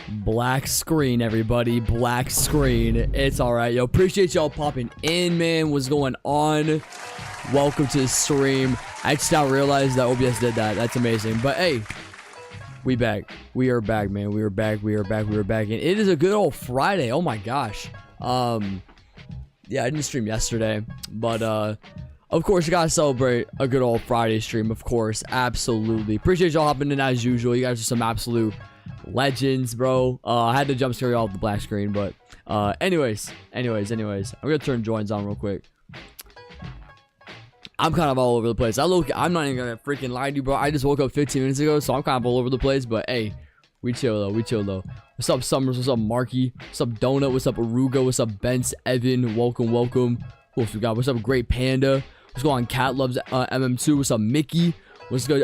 Black screen, everybody. Black screen. It's alright. Yo, appreciate y'all popping in, man. What's going on? Welcome to the stream. I just now realized that OBS did that. That's amazing. But hey, we back. We are back, man. We are back. We are back. We are back. And it is a good old Friday. Oh my gosh. Yeah, I didn't stream yesterday, but of course you gotta celebrate a good old Friday stream, of course. Absolutely. Appreciate y'all hopping in as usual. You guys are some absolute legends, bro. I had to jump scare y'all off the black screen, but anyways, I'm gonna turn joins on real quick. I'm kind of all over the place. I'm not even gonna freaking lie to you, bro. I just woke up 15 minutes ago, so I'm kind of all over the place, but hey, we chill though. We chill though. What's up, Summers? What's up, Marky? What's up, Donut? What's up, Aruga? What's up, Bence? Evan? Welcome. Who else we got? What's up, Great Panda? What's going on, Cat Loves MM2? What's up, Mickey? What's good,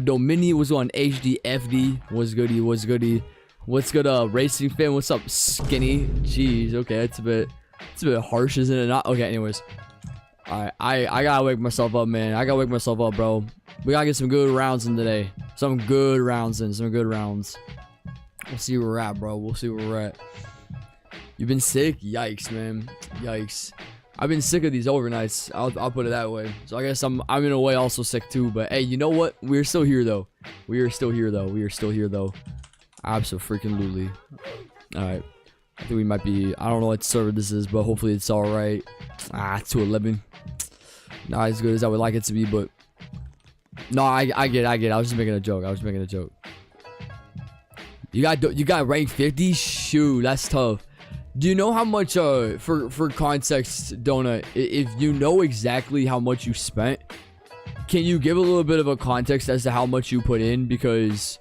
Domini? What's going on, HDFD? What's goody? What's good, Racing Fan? What's up, Skinny? Jeez, okay, it's a bit harsh, isn't it? Not okay. Anyways, all right, I gotta wake myself up, man. I gotta wake myself up, bro. We gotta get some good rounds in today. Some good rounds. We'll see where we're at, bro. We'll see where we're at. You've been sick? Yikes, man. Yikes. I've been sick of these overnights. I'll put it that way. So I guess I'm in a way also sick too. But hey, you know what? We're still here though. We are still here though. Absolutely. All right. I think we might be. I don't know what server this is, but hopefully it's all right. 211. Not as good as I would like it to be, but no, I get it. I was just making a joke. You got rank 50? Shoot, that's tough. Do you know how much for context, Donut, if you know exactly how much you spent, can you give a little bit of a context as to how much you put in? Because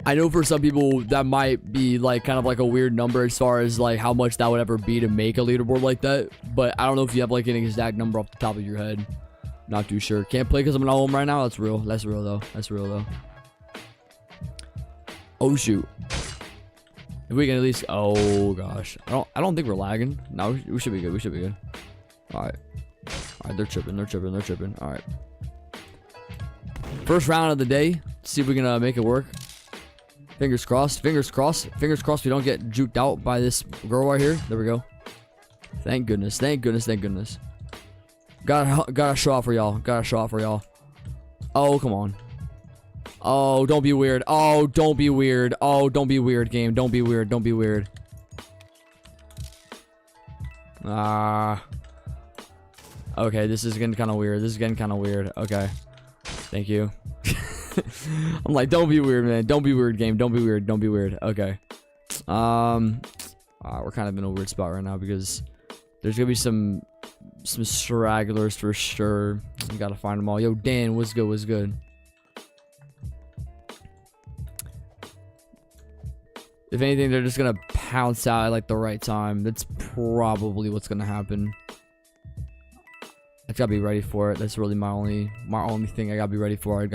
I know for some people that might be like kind of like a weird number as far as like how much that would ever be to make a leaderboard like that, but I don't know if you have like an exact number off the top of your head. Not too sure. Can't play because I'm not home right now. That's real though. Oh shoot. If we can at least, oh gosh, I don't think we're lagging. No, we should be good. All right, they're tripping. All right, first round of the day. Let's see if we can make it work. Fingers crossed. We don't get juked out by this girl right here. There we go. Thank goodness. Gotta show off for y'all. Oh, come on. Oh, don't be weird. Don't be weird, game. Don't be weird. Okay, this is getting kind of weird. Okay. Thank you. I'm like, don't be weird, man. Don't be weird, game. Don't be weird. Okay. We're kind of in a weird spot right now because there's gonna be some stragglers for sure. We gotta find them all. Yo, Dan, what's good? If anything, they're just gonna pounce out at like the right time. That's probably what's gonna happen. I gotta be ready for it. That's really my only thing. I gotta be ready for it.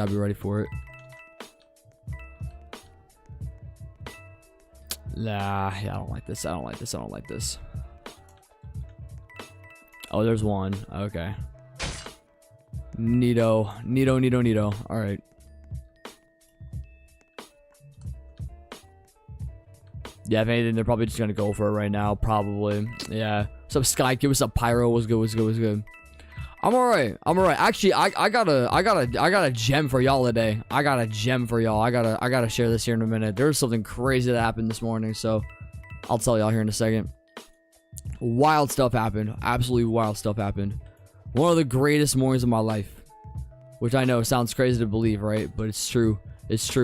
Nah, yeah, I don't like this. Oh, there's one. Okay. Neato. All right. Yeah, if anything, they're probably just gonna go for it right now. Probably. Yeah. What's up, Sky Kid? What's up, Pyro? What's good? I'm alright. Actually, I got a gem for y'all today. I gotta share this here in a minute. There's something crazy that happened this morning, so I'll tell y'all here in a second. Wild stuff happened. Absolutely wild stuff happened. One of the greatest mornings of my life. Which I know sounds crazy to believe, right? But it's true.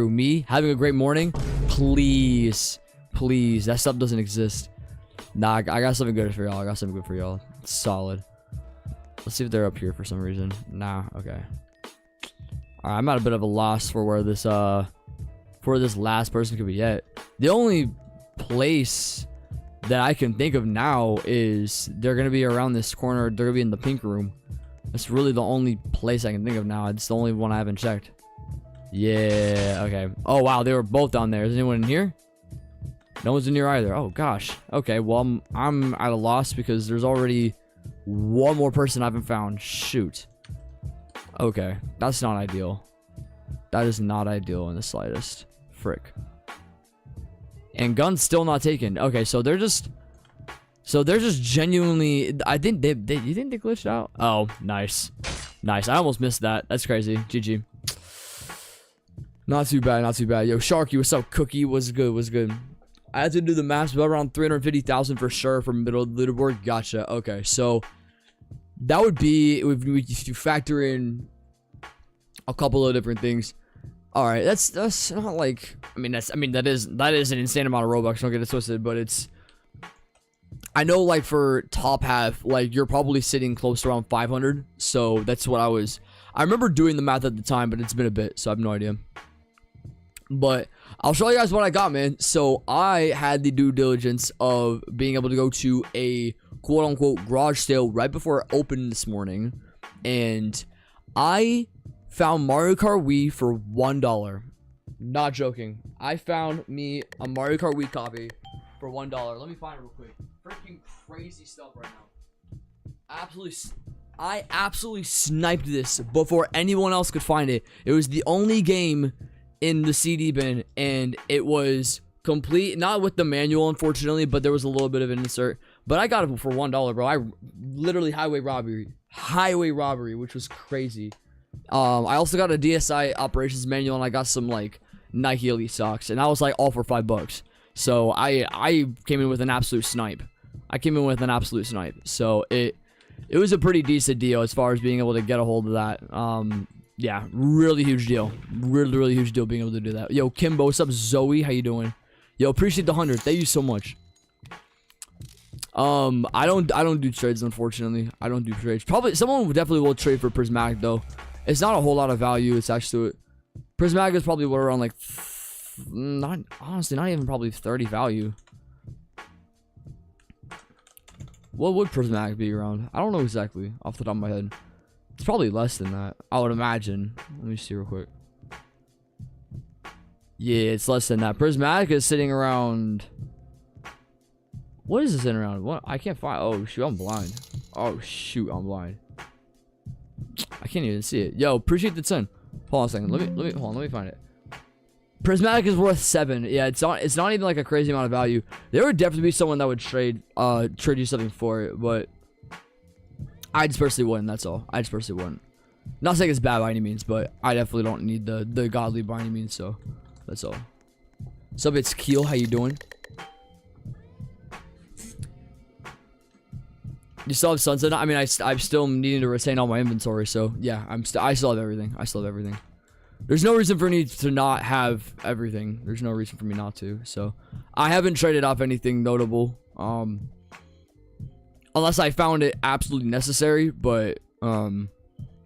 Me having a great morning. Please, that stuff doesn't exist. Nah, I got something good for y'all. It's solid. Let's see if they're up here for some reason. Nah, okay. Alright, I'm at a bit of a loss for where this last person could be at. The only place that I can think of now is they're gonna be around this corner. They're gonna be in the pink room. That's really the only place I can think of now. It's the only one I haven't checked. Yeah, okay. Oh wow, they were both down there. Is anyone in here? No one's in here either. Oh gosh. Okay, well I'm at a loss because there's already one more person I haven't found. Shoot. Okay, that's not ideal. That is not ideal in the slightest. Frick. And guns still not taken. Okay, so they're just genuinely. I think you think they glitched out? Oh, nice. Nice. I almost missed that. That's crazy. GG. Not too bad. Not too bad. Yo, Sharky, what's up? Cookie, was good. Was good. I had to do the math, but around 350,000 for sure for middle leaderboard. Gotcha. Okay, so that would be if you factor in a couple of different things. All right, that's not like that is an insane amount of Robux. Don't get it twisted, but it's. I know, like, for top half, like, you're probably sitting close to around 500. So that's what I remember doing the math at the time, but it's been a bit, so I have no idea. But I'll show you guys what I got, man. So I had the due diligence of being able to go to a quote-unquote garage sale right before it opened this morning. And I found Mario Kart Wii for $1. Not joking. I found me a Mario Kart Wii copy for $1. Let me find it real quick. Freaking crazy stuff right now. I absolutely sniped this before anyone else could find it. It was the only game in the CD bin, and it was complete, not with the manual, unfortunately, but there was a little bit of an insert. But I got it for $1, bro. I literally highway robbery, which was crazy. I also got a DSI operations manual, and I got some like Nike Elite socks, and I was like all for $5. So I came in with an absolute snipe. So it was a pretty decent deal as far as being able to get a hold of that. Yeah, really huge deal. Really huge deal being able to do that. Yo, Kimbo, what's up? Zoe, how you doing? Yo, appreciate the 100. Thank you so much. I don't do trades, unfortunately. I don't do trades. Probably someone definitely will trade for Prismatic though. It's not a whole lot of value attached to it. Prismatic is probably what, around like not even probably 30 value. What would Prismatic be around? I don't know exactly off the top of my head. It's probably less than that, I would imagine. Let me see real quick. Yeah, it's less than that. Prismatic is sitting around. What is this in around? What? I can't find. Oh shoot, I'm blind. Oh shoot, I'm blind. I can't even see it. Yo, appreciate the 10. Hold on a second. Let me find it. Prismatic is worth 7. Yeah, it's not even like a crazy amount of value. There would definitely be someone that would trade you something for it, but I just personally wouldn't. That's all. I just personally wouldn't. Not saying it's bad by any means, but I definitely don't need the godly by any means. So that's all. What's up, it's Keel. How you doing? You still have Sunset? I mean, I'm still needing to retain all my inventory. So yeah, I still have everything. There's no reason for me to not have everything. There's no reason for me not to. So I haven't traded off anything notable. Unless I found it absolutely necessary. But in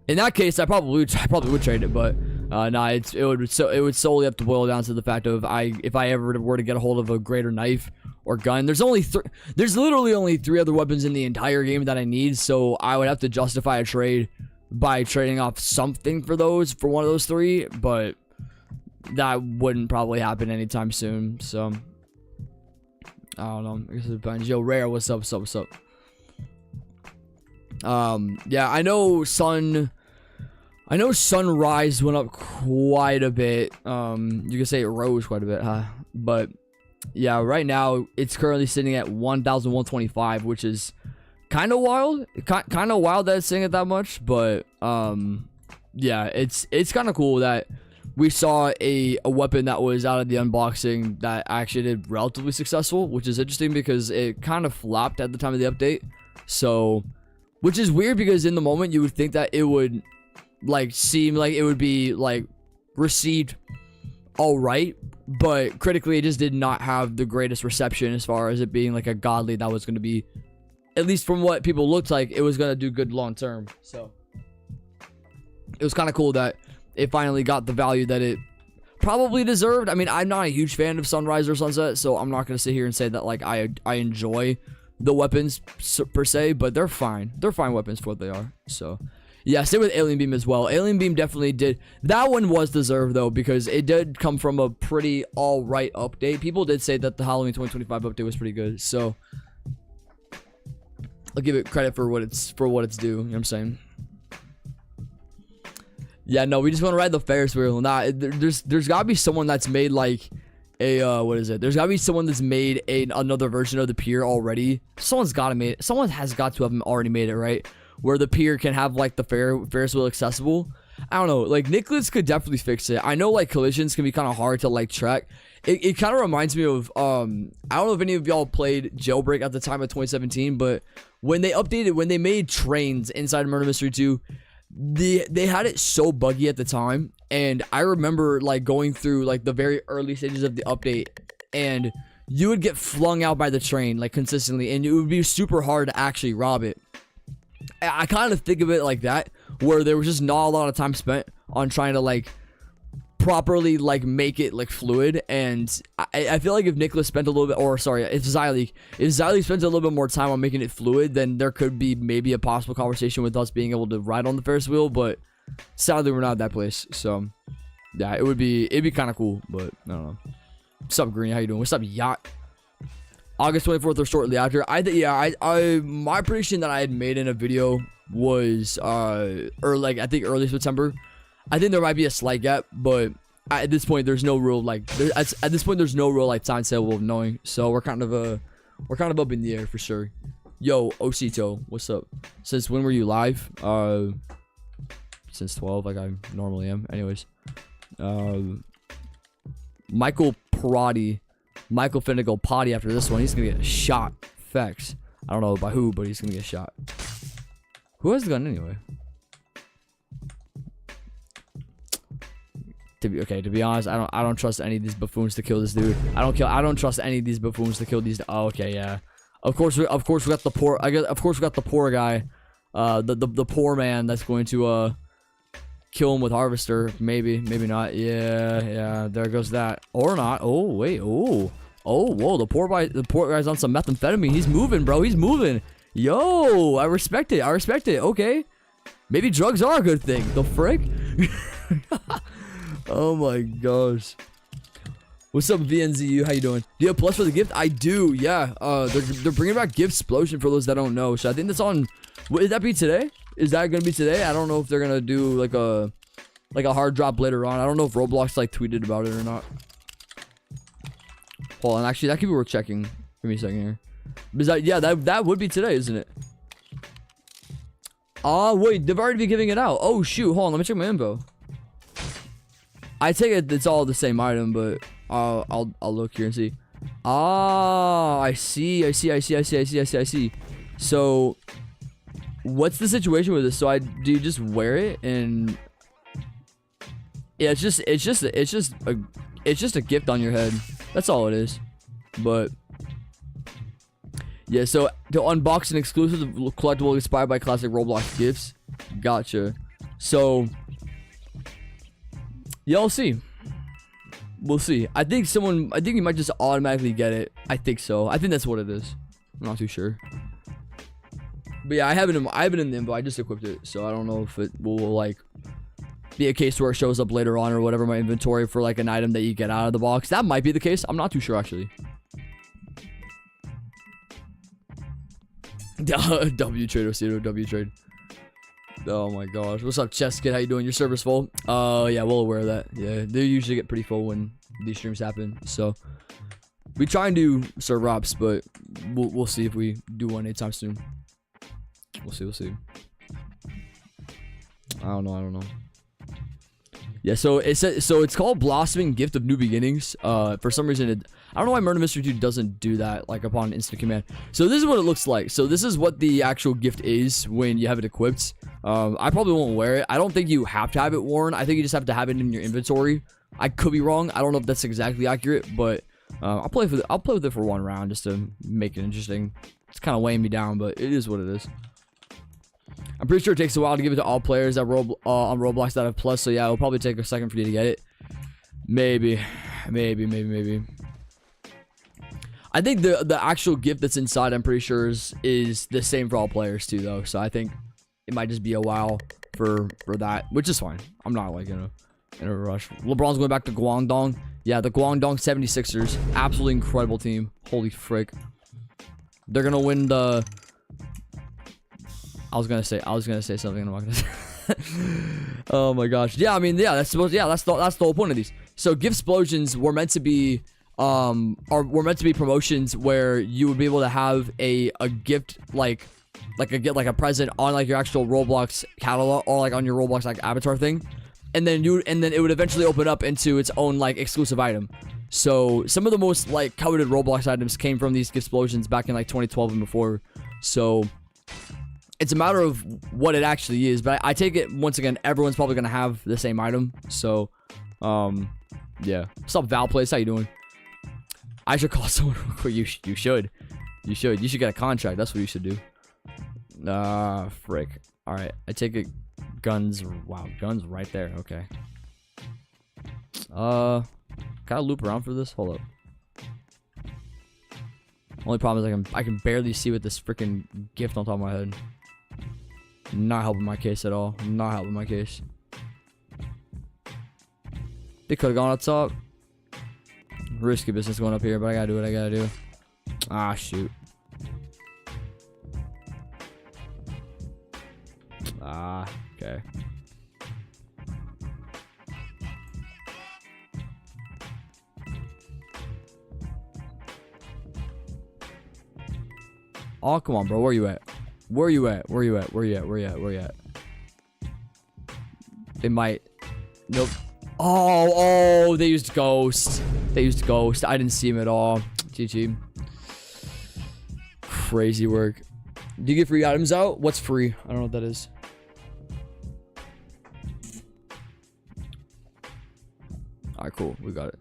that case, I probably would trade it. But nah, it would solely have to boil down to the fact of if I ever were to get a hold of a greater knife or gun. There's literally only 3 other weapons in the entire game that I need. So I would have to justify a trade by trading off something for one of those 3, but that wouldn't probably happen anytime soon. So I don't know. I guess it depends. Yo, Rare, what's up? Yeah, I know Sunrise went up quite a bit. You can say it rose quite a bit, huh? But yeah, right now it's currently sitting at 1,125, which is kind of wild. Kind of wild that it's sitting at that much, but yeah, it's kind of cool that we saw a weapon that was out of the unboxing that actually did relatively successful, which is interesting because it kind of flopped at the time of the update. So, which is weird because in the moment you would think that it would like seem like it would be like received all right, but critically it just did not have the greatest reception as far as it being like a godly that was going to be, at least from what people looked like, it was going to do good long term. So it was kind of cool that it finally got the value that it probably deserved. I mean, I'm not a huge fan of Sunrise or Sunset, so I'm not going to sit here and say that like I enjoy the weapons per se, but they're fine. They're fine weapons for what they are. So yeah, same with Alien Beam as well. Alien Beam definitely did. That one was deserved though, because it did come from a pretty alright update. People did say that the Halloween 2025 update was pretty good, so I'll give it credit for what it's due. You know what I'm saying? Yeah, no, we just want to ride the Ferris wheel. Nah, there's got to be someone that's made like what is it? There's gotta be someone that's made another version of the pier already. Someone has got to have already made it, right? Where the pier can have like the Ferris wheel accessible. I don't know, like Nicholas could definitely fix it. I know like collisions can be kind of hard to like track. It kind of reminds me of I don't know if any of y'all played Jailbreak at the time of 2017, but when they made trains inside of Murder Mystery 2, they had it so buggy at the time, and I remember like going through like the very early stages of the update, and you would get flung out by the train like consistently, and it would be super hard to actually rob it. I kind of think of it like that, where there was just not a lot of time spent on trying to like properly like make it like fluid. And I feel like if Nicholas spent a little bit, or sorry, if Xylee spends a little bit more time on making it fluid, then there could be maybe a possible conversation with us being able to ride on the Ferris wheel. But sadly, we're not at that place. So yeah, it'd be kind of cool, but I don't know. What's up, Green? How you doing? What's up, Yacht? August 24th or shortly after. My prediction that I had made in a video was early September. I think there might be a slight gap, but at this point there's no real like timetable of knowing. So we're kind of up in the air for sure. Yo, Osito, what's up? Since when were you live? Since 12, like I normally am. Anyways, Michael finna go potty after this one. He's gonna get shot. Facts. I don't know by who, but he's gonna get shot. Who has the gun anyway? To be honest, I don't trust any of these buffoons to kill this dude. I don't trust any of these buffoons to kill these. Oh, okay, yeah. Of course we got the poor. Of course we got the poor guy, the poor man that's going to kill him with harvester. Maybe not. Yeah. There goes that. Or not. Oh wait. Oh whoa. The poor guy's on some methamphetamine. He's moving, bro. He's moving. Yo, I respect it. Okay. Maybe drugs are a good thing. The frick? Oh my gosh. What's up, VNZU? How you doing? Do you have plus for the gift? I do, yeah. They're bringing back Gift Explosion for those that don't know. So I think that's on. Would that be today? Is that gonna be today? I don't know if they're gonna do like a hard drop later on. I don't know if Roblox like tweeted about it or not. Hold on, actually that could be worth checking. Give me a second here. Because that would be today, isn't it? Wait, they've already been giving it out. Oh shoot, hold on, let me check my info. I take it it's all the same item, but I'll look here and see. I see. So what's the situation with this? So do you just wear it and yeah, it's just a gift on your head. That's all it is. But yeah, so to unbox an exclusive collectible inspired by classic Roblox gifts. Gotcha. So yeah, we'll see. I think you might just automatically get it. I think so. I think that's what it is. I'm not too sure. But yeah, I have it in the info. I just equipped it, so I don't know if it will like be a case where it shows up later on or whatever my inventory for like an item that you get out of the box. That might be the case. I'm not too sure actually. W trade, Osito, W trade. Oh my gosh. What's up, Chess Kid? How you doing? Your server's full? Yeah, well aware of that. Yeah, they usually get pretty full when these streams happen. So we try and do server ops, but we'll see if we do one anytime soon. We'll see. I don't know. Yeah, so it's called Blossoming Gift of New Beginnings. For some reason I don't know why Murder Mystery 2 doesn't do that like upon instant command. So this is what it looks like. So this is what the actual gift is when you have it equipped. I probably won't wear it. I don't think you have to have it worn. I think you just have to have it in your inventory. I could be wrong. I don't know if that's exactly accurate, but I'll play with it for one round just to make it interesting. It's kind of weighing me down, but it is what it is. I'm pretty sure it takes a while to give it to all players that on Roblox that have plus. So yeah, it'll probably take a second for you to get it. Maybe. I think the actual gift that's inside, I'm pretty sure is the same for all players too, though. So I think it might just be a while for that, which is fine. I'm not like in a rush. LeBron's going back to Guangdong. Yeah, the Guangdong 76ers, absolutely incredible team. Holy frick, they're gonna win the. I was gonna say something. I'm not gonna say. Oh my gosh. Yeah, I mean, yeah, that's the whole point of these. So gift explosions were meant to be were meant to be promotions where you would be able to have a gift like a present on like your actual Roblox catalog or like on your Roblox like avatar thing, and then it would eventually open up into its own like exclusive item. So some of the most like coveted Roblox items came from these explosions back in like 2012 and before. So it's a matter of what it actually is, but I take it once again everyone's probably gonna have the same item. So yeah. What's up, Valplace? How you doing? I should call someone real quick. You should get a contract. That's what you should do. Frick. All right, I take it. Guns. Wow, guns right there. Okay. Can I loop around for this? Hold up. Only problem is I can barely see with this freaking gift on top of my head. Not helping my case at all. Not helping my case. They could have gone up top. Risky business going up here, but I gotta do what I gotta do. Ah, shoot. Ah, okay. Oh, come on, bro. Where you at? Where you at? Where you at? Where you at? Where you at? Where you at? It might. Nope. Oh, they used Ghost. They used Ghost. I didn't see him at all. GG. Crazy work. Do you get free items out? What's free? I don't know what that is. Alright, cool. We got it.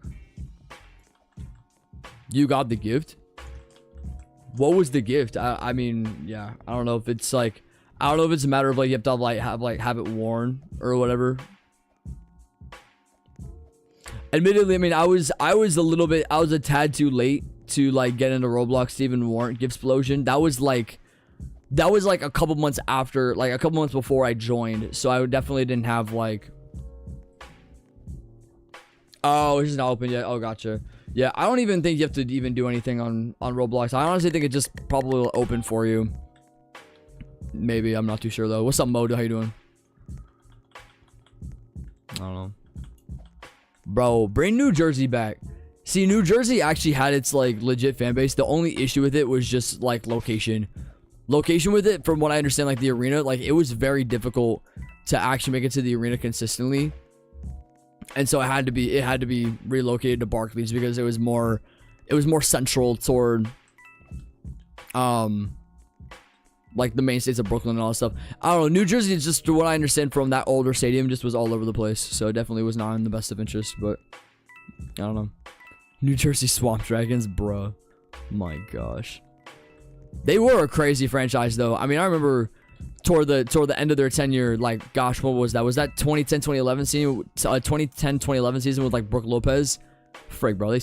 You got the gift? What was the gift? I mean, yeah. I don't know if it's like... I don't know if it's a matter of like you have to like have it worn or whatever. Admittedly, I mean, I was a tad too late to like get into Roblox to even warrant Giftsplosion. That was like a couple months after, like a couple months before I joined. So I definitely didn't have like. Oh, it's not open yet. Oh, gotcha. Yeah, I don't even think you have to even do anything on Roblox. I honestly think it just probably will open for you. Maybe, I'm not too sure though. What's up, Moda? How you doing? I don't know. Bro, bring New Jersey back. See, New Jersey actually had its like legit fan base. The only issue with it was just like location. Location with it, from what I understand, like the arena, like it was very difficult to actually make it to the arena consistently. And so it had to be relocated to Barclays because it was more central toward like the main states of Brooklyn and all that stuff. I don't know. New Jersey is just, what I understand from that older stadium, just was all over the place. So it definitely was not in the best of interest. But I don't know. New Jersey Swamp Dragons, bruh. My gosh. They were a crazy franchise though. I mean, I remember toward the end of their tenure, like, gosh, what was that? Was that 2010-2011 season? 2010-2011 season with like Brooke Lopez? Frig, bro,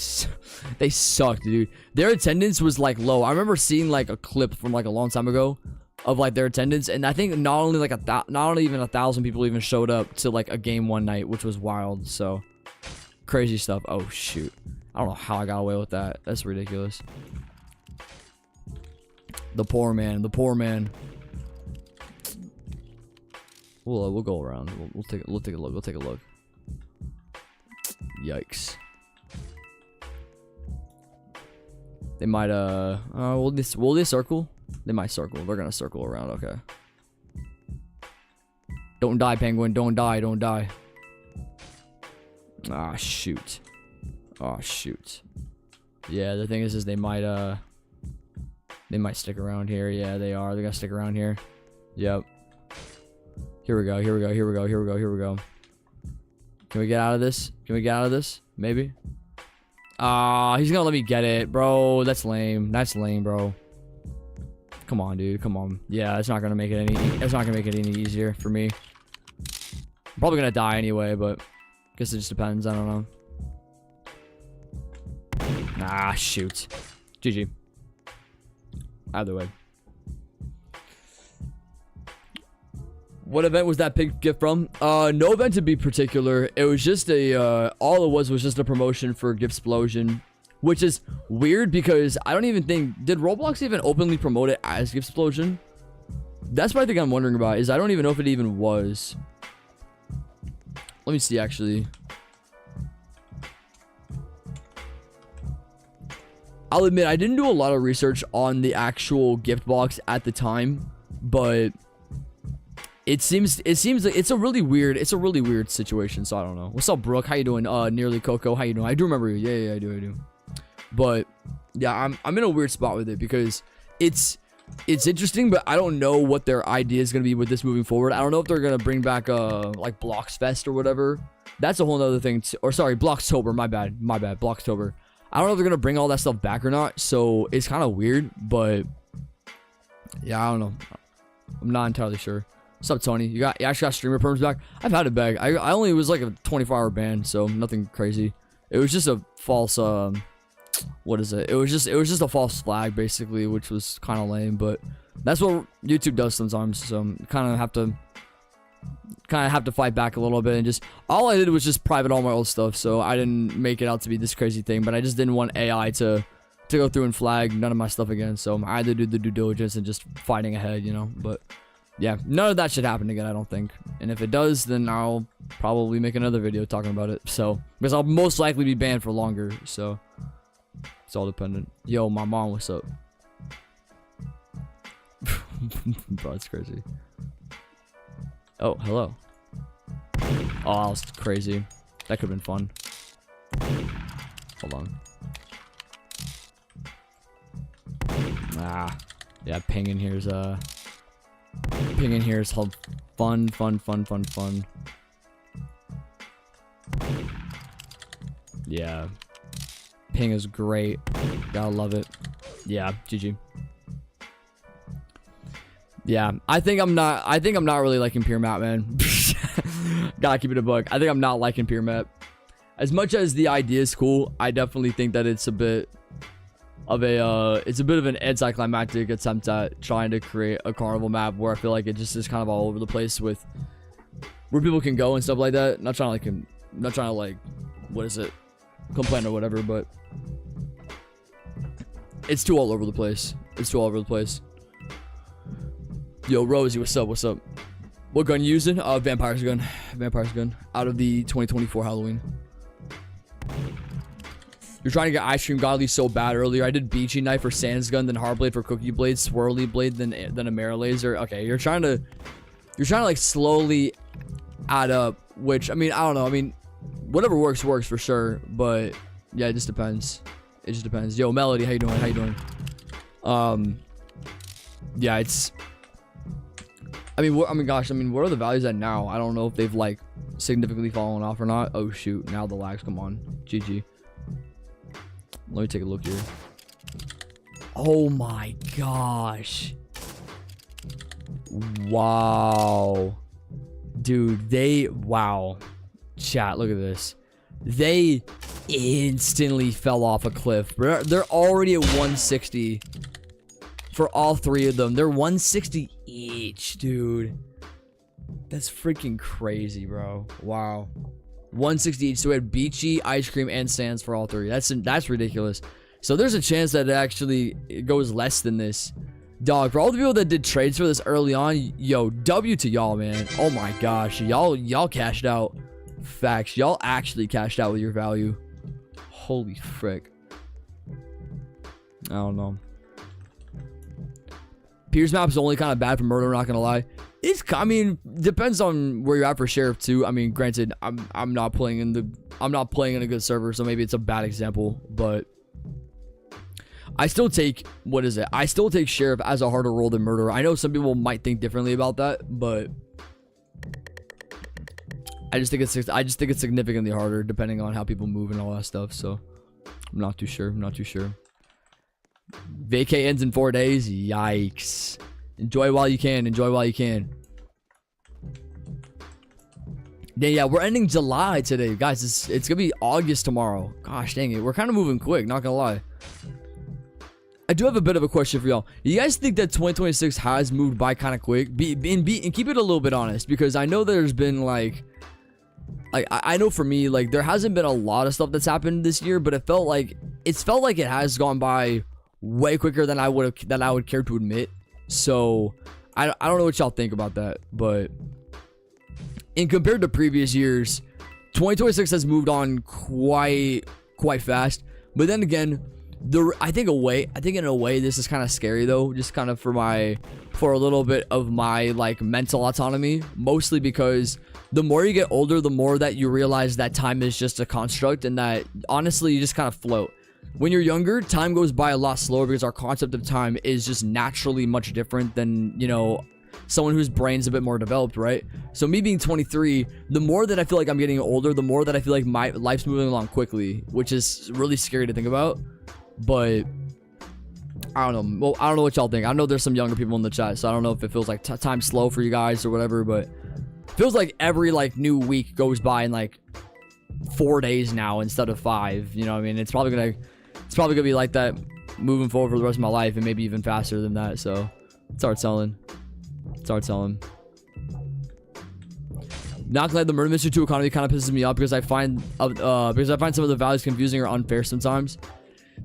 they sucked, dude. Their attendance was like low. I remember seeing like a clip from like a long time ago of like their attendance, and I think not even 1,000 people even showed up to like a game one night, which was wild. So crazy stuff. Oh shoot, I don't know how I got away with that. That's ridiculous. The poor man. The poor man. We'll go around. We'll take a look. We'll take a look. Yikes. They might will they circle? They might circle. They're gonna circle around. Okay. Don't die, penguin. Don't die. Don't die. Ah, shoot. Oh shoot. Yeah, the thing is they might stick around here. Yeah, they are. They're gonna stick around here. Yep. Here we go. Here we go. Here we go. Here we go. Here we go. Can we get out of this? Can we get out of this? Maybe. Ah, he's gonna let me get it, bro. That's lame. That's lame, bro. Come on, dude. Come on. Yeah, it's not gonna make it any. It's not gonna make it any easier for me. I'm probably gonna die anyway, but guess it just depends. I don't know. Ah, shoot. GG. Either way. What event was that pig gift from? No event to be particular. It was just a, all it was just a promotion for Giftsplosion, which is weird because I don't even think, did Roblox even openly promote it as Giftsplosion? That's what I think I'm wondering about, is I don't even know if it even was. Let me see, actually. I'll admit I didn't do a lot of research on the actual gift box at the time, but it seems like it's a really weird situation. So I don't know. What's up, Brooke? How you doing? Nearly Coco. How you doing? I do remember you. Yeah, I do. But yeah, I'm in a weird spot with it because it's interesting, but I don't know what their idea is gonna be with this moving forward. I don't know if they're gonna bring back like Blocks Fest or whatever. That's a whole nother thing. Or sorry, Blocktober. My bad. Blocktober. I don't know if they're gonna bring all that stuff back or not. So it's kind of weird, but yeah, I don't know. I'm not entirely sure. What's up, Tony? You actually got streamer perms back? I've had it back. I only was like a 24-hour ban, so nothing crazy. It was just a false what is it? It was just a false flag basically, which was kind of lame, but that's what YouTube does sometimes. So kind of have to fight back a little bit, and just all I did was just private all my old stuff, so I didn't make it out to be this crazy thing, but I just didn't want AI to go through and flag none of my stuff again. So I had to do the due diligence and just fighting ahead, you know. But yeah, none of that should happen again, I don't think. And if it does, then I'll probably make another video talking about it. So, because I'll most likely be banned for longer. So, it's all dependent. Yo, my mom, what's up? Bro, it's crazy. Oh, hello. Oh, that was crazy. That could have been fun. Hold on. Ah. Yeah, ping in here is fun. Yeah. Ping is great. Gotta love it. Yeah, GG. Yeah, I think I'm not really liking Pure Map, man. Gotta keep it a buck. I think I'm not liking Pure Map. As much as the idea is cool, I definitely think that it's a bit of an anticlimactic attempt at trying to create a carnival map where I feel like it just is kind of all over the place with where people can go and stuff like that. Not trying to like what is it, complain or whatever, but it's too all over the place. Yo, Rosie, what's up? What gun you using? Vampire's gun. Out of the 2024 Halloween. You're trying to get Ice Cream Godly so bad earlier. I did Beachy Knife for Sans Gun, then Hard Blade for Cookie Blade, Swirly Blade, then a Mara Laser. Okay, you're trying to like slowly add up, which, I mean, I don't know. I mean, whatever works for sure, but yeah, it just depends. Yo, Melody, how you doing? Yeah, it's, I mean, what are the values at now? I don't know if they've like significantly fallen off or not. Oh shoot, now the lags come on. GG. Let me take a look here. Oh my gosh. Wow. Dude, wow. Chat, look at this. They instantly fell off a cliff. They're already at 160 for all three of them. They're 160 each, dude. That's freaking crazy, bro. Wow. 160 each. So we had Beachy, Ice Cream, and Sans for all three. That's ridiculous. So there's a chance that it goes less than this. Dog, for all the people that did trades for this early on, yo, W to y'all, man. Oh my gosh. Y'all cashed out. Facts. Y'all actually cashed out with your value. Holy frick. I don't know. Pierce map is only kind of bad for murder, not gonna lie. I mean, depends on where you're at for sheriff too. I mean, granted, I'm not playing in a good server, so maybe it's a bad example, but I still take sheriff as a harder role than murderer. I know some people might think differently about that, but I just think it's significantly harder depending on how people move and all that stuff. So I'm not too sure. Vacay ends in 4 days. Yikes. Enjoy while you can. Yeah, we're ending July today, guys. It's gonna be August tomorrow. Gosh dang it, we're kind of moving quick, not gonna lie. I do have a bit of a question for y'all. You guys think that 2026 has moved by kind of quick? And keep it a little bit honest, because I know there's been like I know for me, like, there hasn't been a lot of stuff that's happened this year, but it felt like it has gone by way quicker than I would care to admit. So I don't know what y'all think about that, but in compared to previous years, 2026 has moved on quite fast. But then again, I think in a way this is kind of scary though, just kind of for a little bit of my like mental autonomy, mostly because the more you get older, the more that you realize that time is just a construct, and that honestly you just kind of float. When you're younger, time goes by a lot slower because our concept of time is just naturally much different than, you know, someone whose brain's a bit more developed, right? So me being 23, the more that I feel like I'm getting older, the more that I feel like my life's moving along quickly, which is really scary to think about. But I don't know. Well, I don't know what y'all think. I know there's some younger people in the chat, so I don't know if it feels like time slow for you guys or whatever, but it feels like every like new week goes by in like 4 days now instead of 5. You know what I mean? It's probably gonna be like that moving forward for the rest of my life, and maybe even faster than that. So start selling. Not glad the Murder Mystery 2 economy kind of pisses me off because I find some of the values confusing or unfair sometimes.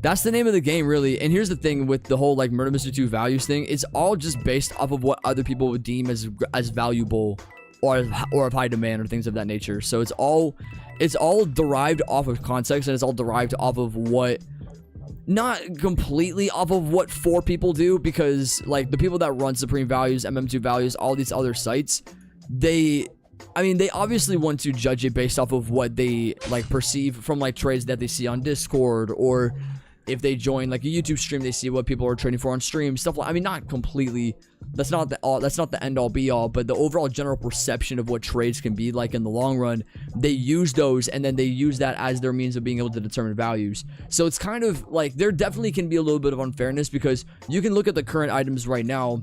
That's the name of the game, really. And here's the thing with the whole like Murder Mystery 2 values thing: it's all just based off of what other people would deem as valuable or of high demand or things of that nature. So it's all derived off of context, and it's all derived off of what, not completely off of what 4 people do, because like the people that run Supreme Values, MM2 Values, all these other sites, they obviously want to judge it based off of what they like perceive from like trades that they see on Discord, or if they join like a YouTube stream, they see what people are trading for on stream, stuff like, I mean, not completely, that's not the end all be all, but the overall general perception of what trades can be like in the long run, they use those, and then they use that as their means of being able to determine values. So it's kind of like there definitely can be a little bit of unfairness, because you can look at the current items right now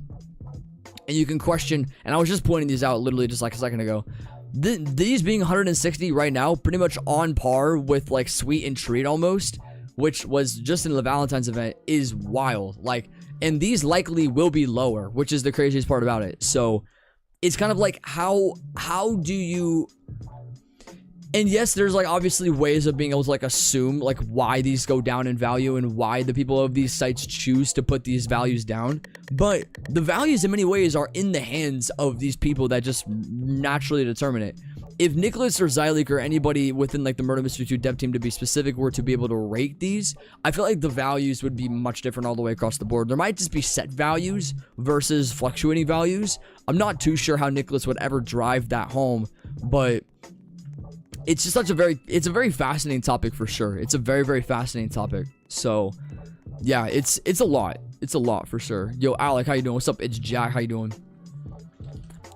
and you can question, and I was just pointing these out literally just like a second ago, these being 160 right now, pretty much on par with like Sweet and Treat almost, which was just in the Valentine's event, is wild. Like, and these likely will be lower, which is the craziest part about it. So it's kind of like how do you, and yes, there's like obviously ways of being able to like assume like why these go down in value and why the people of these sites choose to put these values down, but the values in many ways are in the hands of these people that just naturally determine it. If Nicholas or Zyleek or anybody within like the Murder Mystery 2 dev team, to be specific, were to be able to rate these, I feel like the values would be much different all the way across the board. There might just be set values versus fluctuating values. I'm not too sure how Nicholas would ever drive that home, but it's just it's a very fascinating topic for sure. It's a very, very fascinating topic. So yeah, it's a lot. It's a lot for sure. Yo, Alec, how you doing? What's up? It's Jack. How you doing?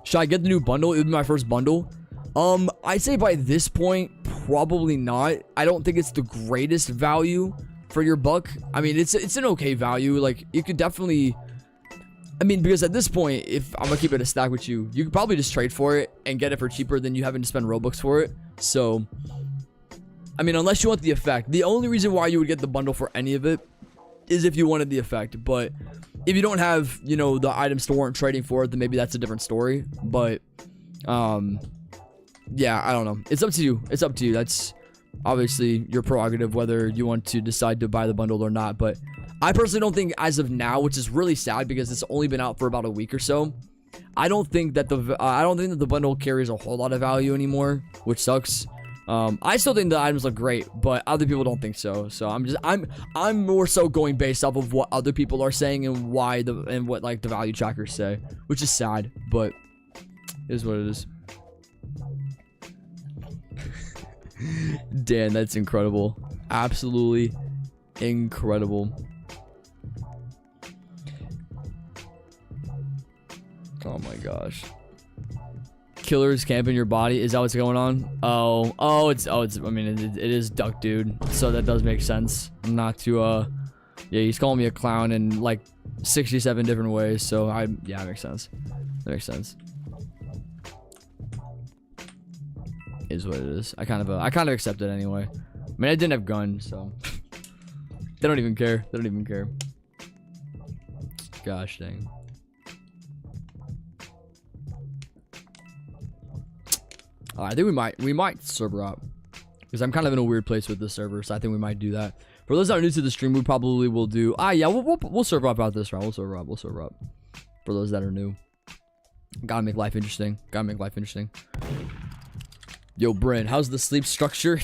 Should I get the new bundle? It would be my first bundle. I'd say by this point, probably not. I don't think it's the greatest value for your buck. I mean, it's an okay value. Like, you could definitely, I mean, because at this point, if I'm gonna keep it a stack with you, you could probably just trade for it and get it for cheaper than you having to spend Robux for it. So, I mean, unless you want the effect. The only reason why you would get the bundle for any of it is if you wanted the effect. But if you don't have, you know, the items to warrant trading for it, then maybe that's a different story. But, yeah, I don't know. It's up to you. It's up to you. That's obviously your prerogative whether you want to decide to buy the bundle or not. But I personally don't think as of now, which is really sad because it's only been out for about a week or so, I don't think that the bundle carries a whole lot of value anymore, which sucks. I still think the items look great, but other people don't think so. So I'm more so going based off of what other people are saying and what like the value trackers say, which is sad, but it is what it is. Dan, that's incredible. Absolutely incredible. Oh my gosh. Killers camping your body, is that what's going on? It's I mean, it is Duck Dude, so that does make sense. Not to yeah, he's calling me a clown in like 67 different ways, so yeah, it makes sense. That makes sense. Is what it is. I kind of accept it anyway. I mean, I didn't have guns, so they don't even care. They don't even care. Gosh dang. I think we might server up, because I'm kind of in a weird place with this server, so I think we might do that. For those that are new to the stream, we probably will do. Yeah, we'll server up out this round. We'll server up. For those that are new, gotta make life interesting. Yo, Bryn, how's the sleep structure?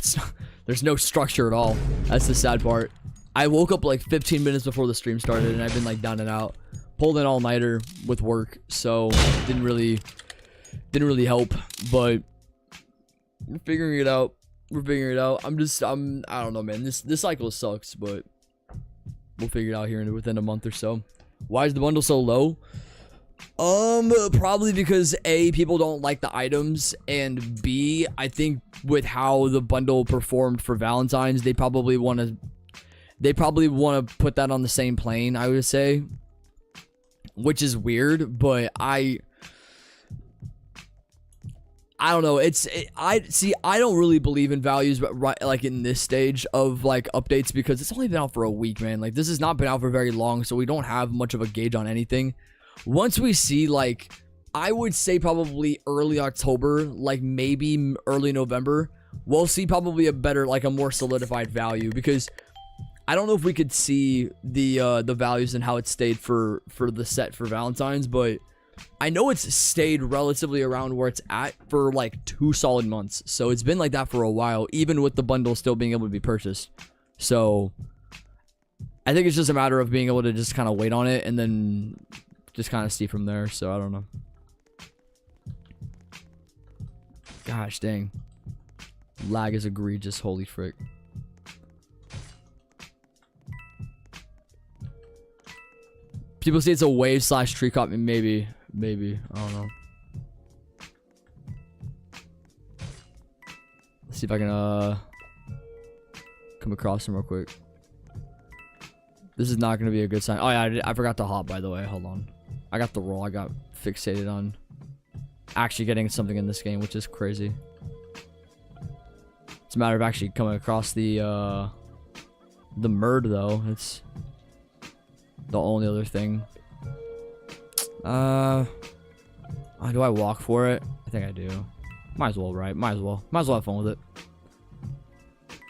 There's no structure at all. That's the sad part. I woke up like 15 minutes before the stream started, and I've been like down and out, pulled an all-nighter with work, so didn't really help. But we're figuring it out. We're figuring it out. I don't know, man. This cycle sucks, but we'll figure it out here within a month or so. Why is the bundle so low? Probably because A, people don't like the items, and B, I think with how the bundle performed for Valentine's, they probably want to put that on the same plane, I would say, which is weird. But I don't know. I don't really believe in values, but right, like in this stage of like updates, because it's only been out for a week, man. Like this has not been out for very long, so we don't have much of a gauge on anything. Once we see, like, I would say probably early October, like maybe early November, we'll see probably a better, like a more solidified value, because I don't know if we could see the values and how it stayed for the set for Valentine's, but I know it's stayed relatively around where it's at for like 2 solid months. So it's been like that for a while, even with the bundle still being able to be purchased. So I think it's just a matter of being able to just kind of wait on it and then just kind of see from there. So I don't know. Gosh dang. Lag is egregious. Holy frick. People say it's a wave / tree cop. Maybe. I don't know. Let's see if I can come across him real quick. This is not going to be a good sign. Oh yeah, I forgot to hop, by the way. Hold on. I got the roll. I got fixated on actually getting something in this game, which is crazy. It's a matter of actually coming across the murd, though. It's the only other thing. Do I walk for it? I think I do. Might as well, right? Might as well have fun with it.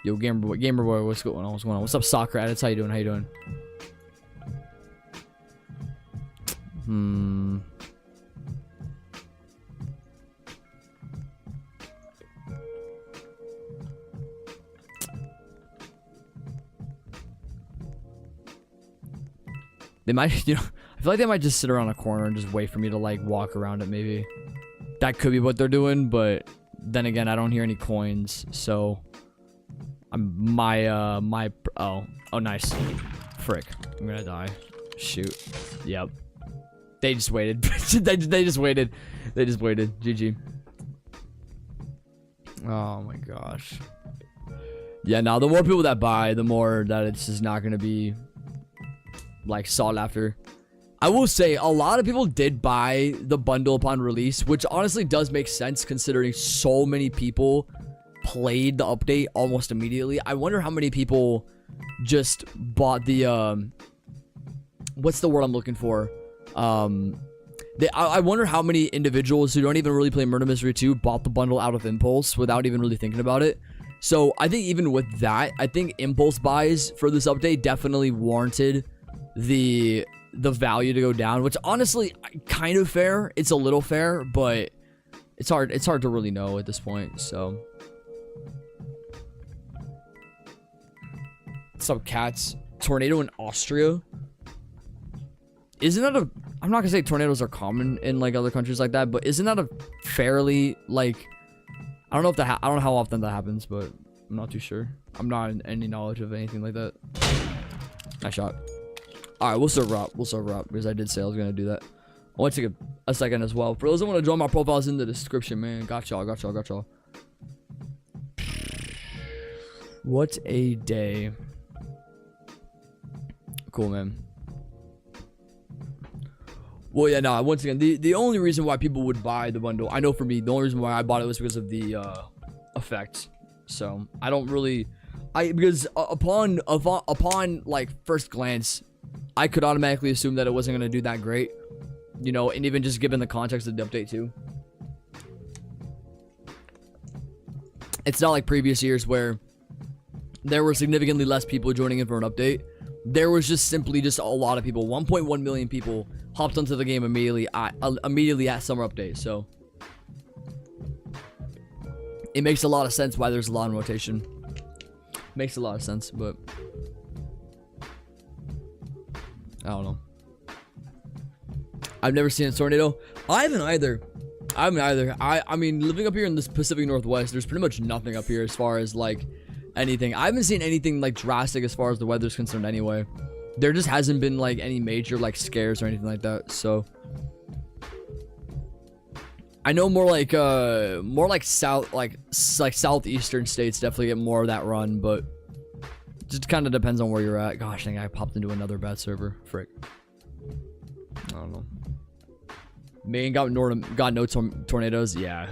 Yo, gamer boy, what's going on? What's up, Socrates? How you doing? They might, I feel like they might just sit around a corner and just wait for me to like walk around it. Maybe that could be what they're doing, but then again, I don't hear any coins, so oh nice, frick, I'm gonna die. Shoot. Yep. They just waited. they just waited. GG. Oh my gosh. Yeah. Now the more people that buy, the more that it's just not gonna be like sought after. I will say a lot of people did buy the bundle upon release, which honestly does make sense considering so many people played the update almost immediately. I wonder how many people just bought the what's the word I'm looking for? I wonder how many individuals who don't even really play Murder Mystery 2 bought the bundle out of impulse without even really thinking about it. So I think even with that, I think impulse buys for this update definitely warranted the value to go down, which honestly kind of fair. It's a little fair, but it's hard to really know at this point. So what's up, cats? Tornado in Austria? Isn't that a, I'm not gonna say tornadoes are common in like other countries like that, but isn't that a fairly like, I don't know if that I don't know how often that happens, but I'm not too sure. I'm not in any knowledge of anything like that. Nice shot. All right, we'll serve up because I did say I was gonna do that. I want to take a second as well. For those that want to join, my profile's in the description, man. Got y'all. What a day. Cool, man. Well, yeah, no, once again, the only reason why people would buy the bundle, I know for me, the only reason why I bought it was because of the effects. So I don't really, because upon like first glance, I could automatically assume that it wasn't going to do that great, you know, and even just given the context of the update too. It's not like previous years where there were significantly less people joining in for an update. There was just simply just a lot of people. 1.1 million people hopped onto the game immediately at summer update. So it makes a lot of sense why there's a lot of rotation. Makes a lot of sense, but I don't know. I've never seen a tornado. I haven't either. I mean, living up here in this Pacific Northwest, there's pretty much nothing up here as far as like anything. I haven't seen anything like drastic as far as the weather's concerned anyway. There just hasn't been like any major like scares or anything like that. So I know more like southeastern states definitely get more of that run, but just kind of depends on where you're at. Gosh, dang, I popped into another bad server. Frick. I don't know. Maine got no tornadoes. Yeah,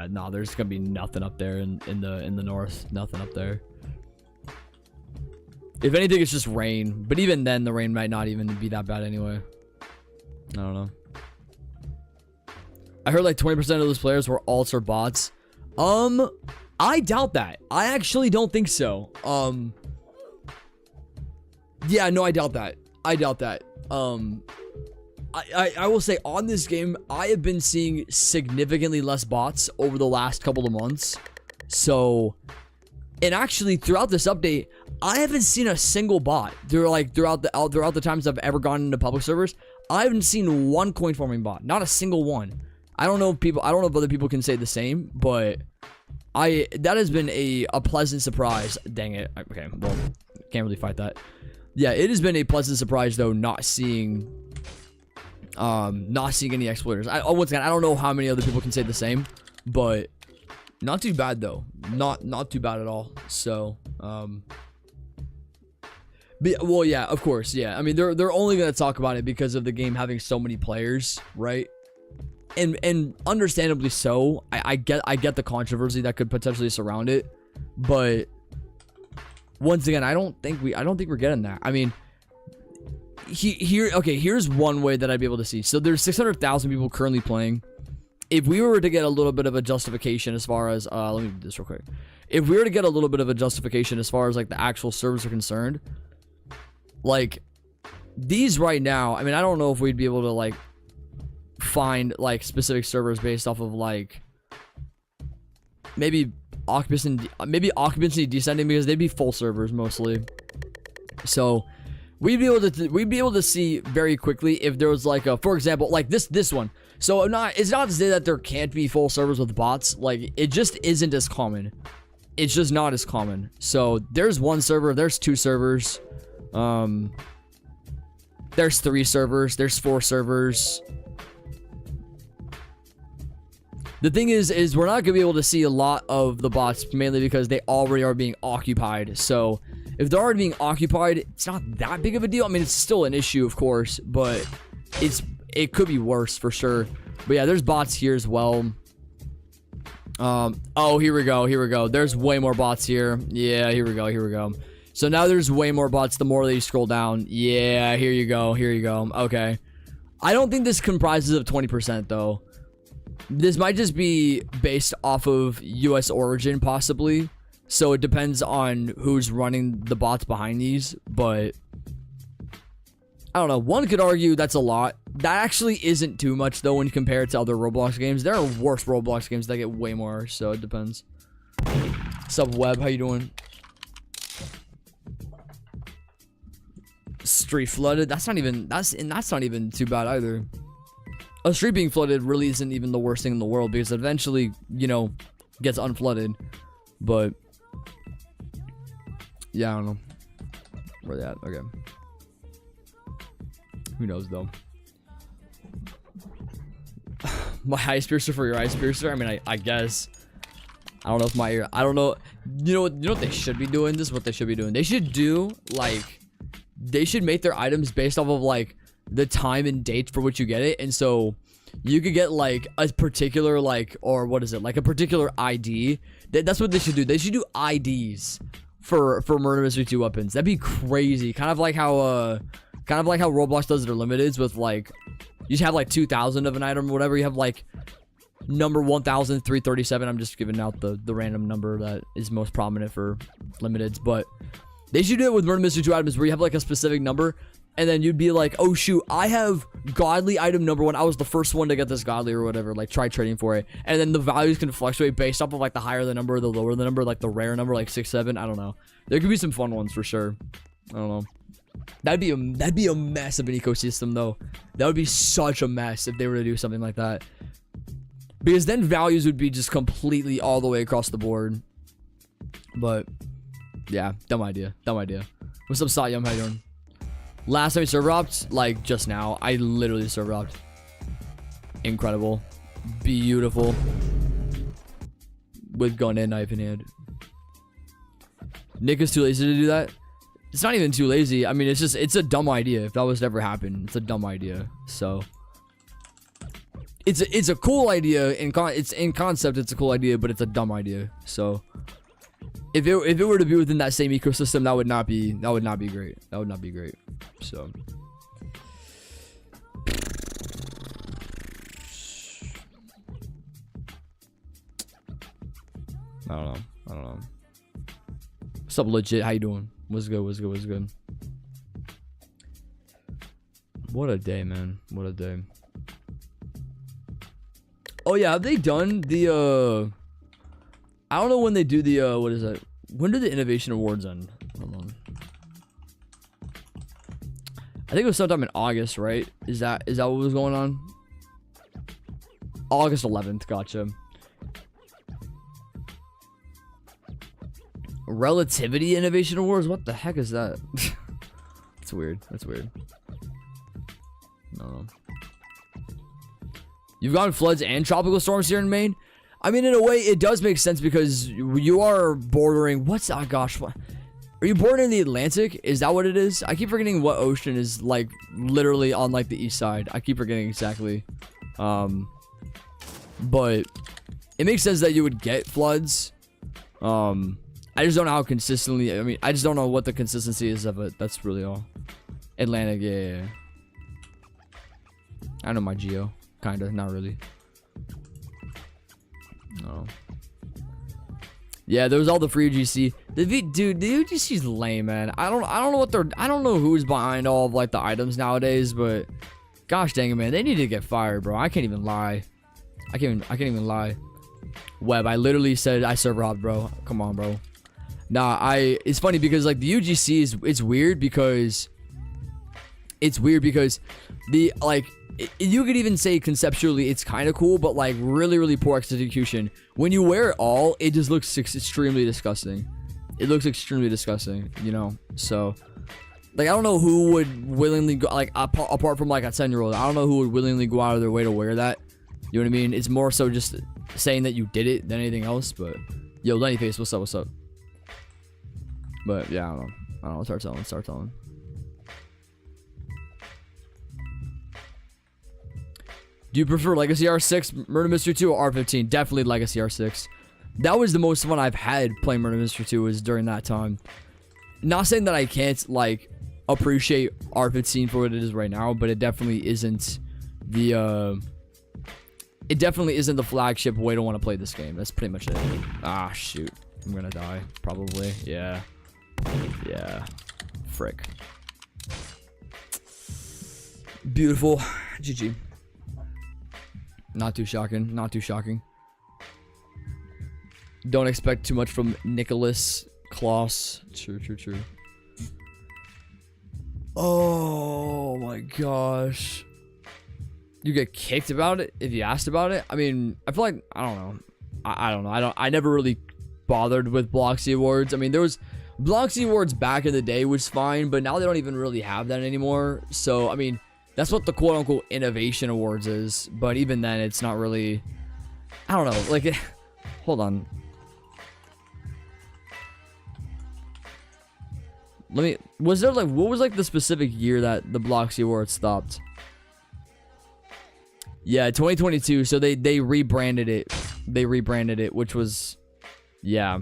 no, there's gonna be nothing up there in the north. Nothing up there. If anything, it's just rain. But even then, the rain might not even be that bad anyway. I don't know. I heard like 20% of those players were alts or bots. I doubt that. I actually don't think so. Yeah, no, I doubt that. I will say on this game, I have been seeing significantly less bots over the last couple of months. So, and actually throughout this update, I haven't seen a single bot. Throughout the times I've ever gone into public servers, I haven't seen one coin farming bot. Not a single one. I don't know if other people can say the same, but that has been a pleasant surprise. Dang it. Okay, well, can't really fight that. Yeah, it has been a pleasant surprise though, not seeing any exploiters. Once again, I don't know how many other people can say the same, but not too bad though. Not too bad at all. So, but, well, yeah, of course, yeah. I mean, they're only gonna talk about it because of the game having so many players, right? And understandably so. I get the controversy that could potentially surround it, but once again, I don't think we're getting that. I mean, here's one way that I'd be able to see. So there's 600,000 people currently playing. If we were to get a little bit of a justification as far as let me do this real quick. If we were to get a little bit of a justification as far as like the actual servers are concerned, like these right now, I mean, I don't know if we'd be able to like find like specific servers based off of like maybe occupancy descending, because they'd be full servers mostly. So we'd be able to see very quickly if there was like a, for example, like this one. So it's not to say that there can't be full servers with bots. Like it just isn't as common. It's just not as common. So there's one server, there's two servers, there's three servers, there's four servers. The thing is we're not gonna be able to see a lot of the bots, mainly because they already are being occupied. So if they're already being occupied, it's not that big of a deal. I mean, it's still an issue, of course, but it could be worse for sure. But yeah, there's bots here as well. Oh, here we go. There's way more bots here. Yeah, here we go. So now there's way more bots the more that you scroll down. Yeah, here you go. Okay. I don't think this comprises of 20% though. This might just be based off of US origin possibly. So it depends on who's running the bots behind these, but I don't know. One could argue that's a lot. That actually isn't too much though when you compare it to other Roblox games. There are worse Roblox games that get way more, so it depends. What's up, Web? How you doing? Street flooded. That's not even too bad either. A street being flooded really isn't even the worst thing in the world, because eventually, you know, gets unflooded. But yeah, I don't know where they at. Okay, who knows though. My ice piercer for your ice piercer. I mean, I guess. I don't know if my ear. I don't know. You know what they should be doing? This is what they should be doing. They should do like, they should make their items based off of like the time and date for which you get it, and so you could get like a particular like, or what is it, like a particular ID. That's what they should do. They should do IDs for Murder Mystery 2 weapons. That'd be crazy. Kind of like how Roblox does their limiteds with like, you just have like 2,000 of an item or whatever. You have like number 1,337. I'm just giving out the random number that is most prominent for limiteds, but they should do it with Murder Mystery 2 items where you have like a specific number, and then you'd be like, oh shoot, I have godly item number 1. I was the first one to get this godly or whatever. Like, try trading for it. And then the values can fluctuate based off of like the higher the number, the lower the number, like the rare number, like 6, 7. I don't know. There could be some fun ones for sure. I don't know. That'd be a mess of an ecosystem though. That would be such a mess if they were to do something like that. Because then values would be just completely all the way across the board. But yeah, dumb idea. Dumb idea. What's up, Satyam? How you doing? Last time we server hopped, like just now, I literally server hopped. Incredible. Beautiful. With gun and knife in hand. Nick is too lazy to do that. It's not even too lazy. I mean, it's a dumb idea. If that was to ever happen, it's a dumb idea. So it's a cool idea in concept. It's a cool idea, but it's a dumb idea. So if it were to be within that same ecosystem, that would not be great. That would not be great. So I don't know. What's up, legit? How you doing? What's good? What a day, man. What a day. Oh yeah, have they done the I don't know when they do the what is that? When do the innovation awards end? Hold on. I think it was sometime in August, right? Is that what was going on? August 11th, gotcha. Relativity Innovation Awards? What the heck is that? That's weird. That's weird. No. You've gotten floods and tropical storms here in Maine? I mean, in a way, it does make sense because you are bordering... What's... Oh, gosh. What? Are you bordering the Atlantic? Is that what it is? I keep forgetting what ocean is, like, literally on, like, the east side. I keep forgetting exactly. But it makes sense that you would get floods. I just don't know how consistently... I mean, I just don't know what the consistency is of it. That's really all. Atlantic, yeah. I know my geo. Kinda, not really. No. Yeah, there was all the free UGC. Dude, the UGC's lame, man. I don't know what they're... I don't know who's behind all of, like, the items nowadays, but... Gosh dang it, man. They need to get fired, bro. I can't even lie. I can't even lie. Web, I literally said I server hopped, bro. Come on, bro. Nah, it's funny because like the UGC is it's weird because the like you could even say conceptually it's kind of cool, but like really poor execution. When you wear it all, it just looks extremely disgusting. It looks extremely disgusting, you know. So like I don't know who would willingly go, like apart from like a 10-year-old, I don't know who would willingly go out of their way to wear that. You know what I mean? It's more so just saying that you did it than anything else. But yo, Lenny Face, what's up? But yeah, I don't know. Start telling. Do you prefer Legacy R6, Murder Mystery 2, or R15? Definitely Legacy R6. That was the most fun I've had playing Murder Mystery 2 was during that time. Not saying that I can't like appreciate R15 for what it is right now, but it definitely isn't the flagship way to want to play this game. That's pretty much it. Ah, shoot. I'm gonna die. Probably. Yeah. Frick. Beautiful. GG. Not too shocking. Don't expect too much from Nicholas Kloss. True. Oh my gosh. You get kicked about it if you asked about it? I mean, I feel like, I don't know. I don't know. I never really bothered with Bloxy Awards. I mean, there was Bloxy Awards back in the day, which is fine, but now they don't even really have that anymore. So, I mean, that's what the quote-unquote Innovation Awards is. But even then, it's not really... I don't know. Like, hold on. Was there, like... What was, like, the specific year that the Bloxy Awards stopped? Yeah, 2022. So they rebranded it. Which was... Yeah.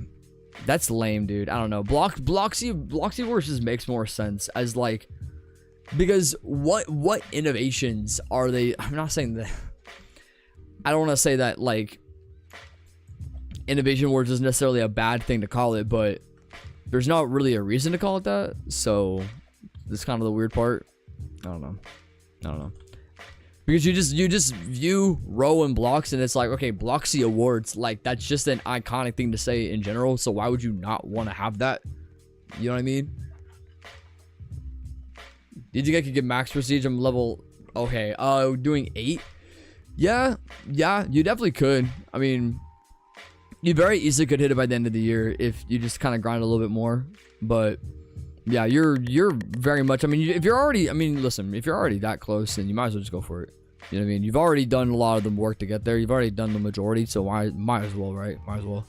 That's lame, dude. I don't know. Bloxy Awards just makes more sense as, like... Because what innovations are they? I'm not saying that. I don't want to say that like Innovation Awards is necessarily a bad thing to call it, but there's not really a reason to call it that. So that's kind of the weird part. I don't know. Because you just view row and blocks and it's like, okay, Bloxy Awards, like that's just an iconic thing to say in general. So why would you not want to have that? You know what I mean? Do you think I could get max prestige? I'm level. Okay. Doing 8. Yeah, you definitely could. I mean, you very easily could hit it by the end of the year if you just kind of grind a little bit more. But yeah, you're very much. I mean, if you're already. I mean, listen, if you're already that close, then you might as well just go for it. You know what I mean? You've already done a lot of the work to get there. You've already done the majority, so might as well, right? Might as well.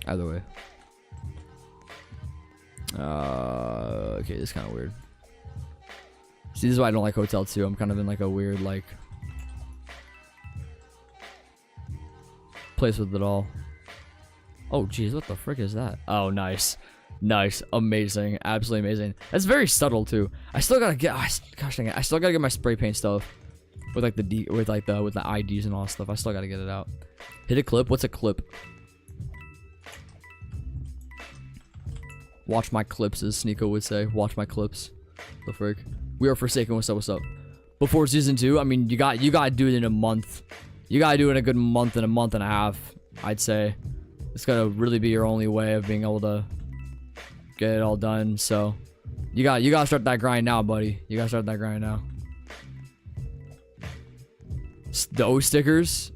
Either way. Okay, this is kind of weird. See, this is why I don't like Hotel 2. I'm kind of in like a weird like place with it all. Oh, geez, what the frick is that? Oh, nice. Nice. Amazing. Absolutely amazing. That's very subtle too. I still gotta get gosh dang it. I still gotta get my spray paint stuff. With like the with the IDs and all that stuff. I still gotta get it out. Hit a clip. What's a clip? Watch my clips, as Sneeko would say. Watch my clips. The frick. We are Forsaken. What's up? What's up? Before season 2, I mean, you got to do it in a month. You got to do it in a good month and a half, I'd say. It's gonna really be your only way of being able to get it all done. So you got to start that grind now, buddy. You got to start that grind now. Those stickers.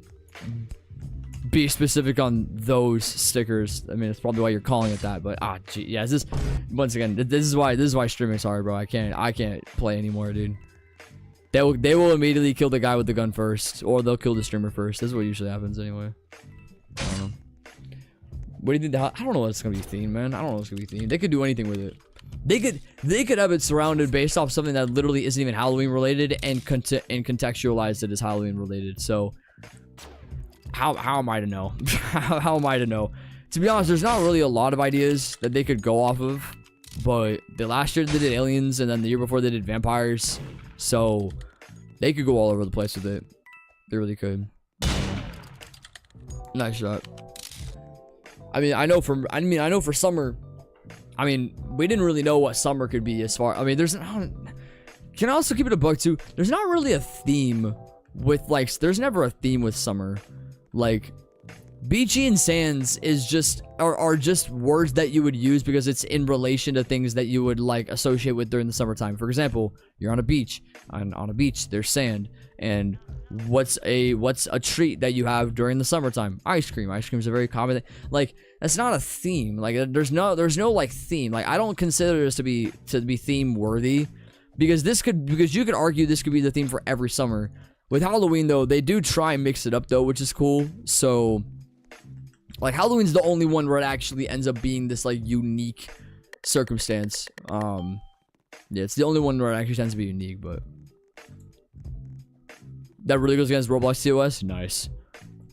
Be specific on those stickers. I mean, it's probably why you're calling it that, but gee, yeah, this once again, this is why streaming. Sorry, bro, I can't play anymore, dude. They will immediately kill the guy with the gun first, or they'll kill the streamer first. This is what usually happens anyway. I don't know. What do you think? I don't know what's gonna be themed, man. I don't know what's gonna be themed. They could do anything with it. They could have it surrounded based off something that literally isn't even Halloween related and contextualize it as Halloween related. So. How am I to know? How am I to know? To be honest, there's not really a lot of ideas that they could go off of. But the last year they did aliens, and then the year before they did vampires. So they could go all over the place with it. They really could. Nice shot. I mean, I know for summer. I mean, we didn't really know what summer could be as far. I mean, can I also keep it a buck too? There's not really a theme with like. There's never a theme with summer. Like, beachy and sands is just are just words that you would use because it's in relation to things that you would like associate with during the summertime. For example, you're on a beach. On a beach, there's sand. And what's a treat that you have during the summertime? Ice cream. Ice cream is a very common thing. Like, that's not a theme. Like, there's no like theme. Like, I don't consider this to be theme worthy because you could argue this could be the theme for every summer. With Halloween, though, they do try and mix it up, though, which is cool. So, like, Halloween's the only one where it actually ends up being this, like, unique circumstance. Yeah, it's the only one where it actually tends to be unique, but... That really goes against Roblox TOS? Nice.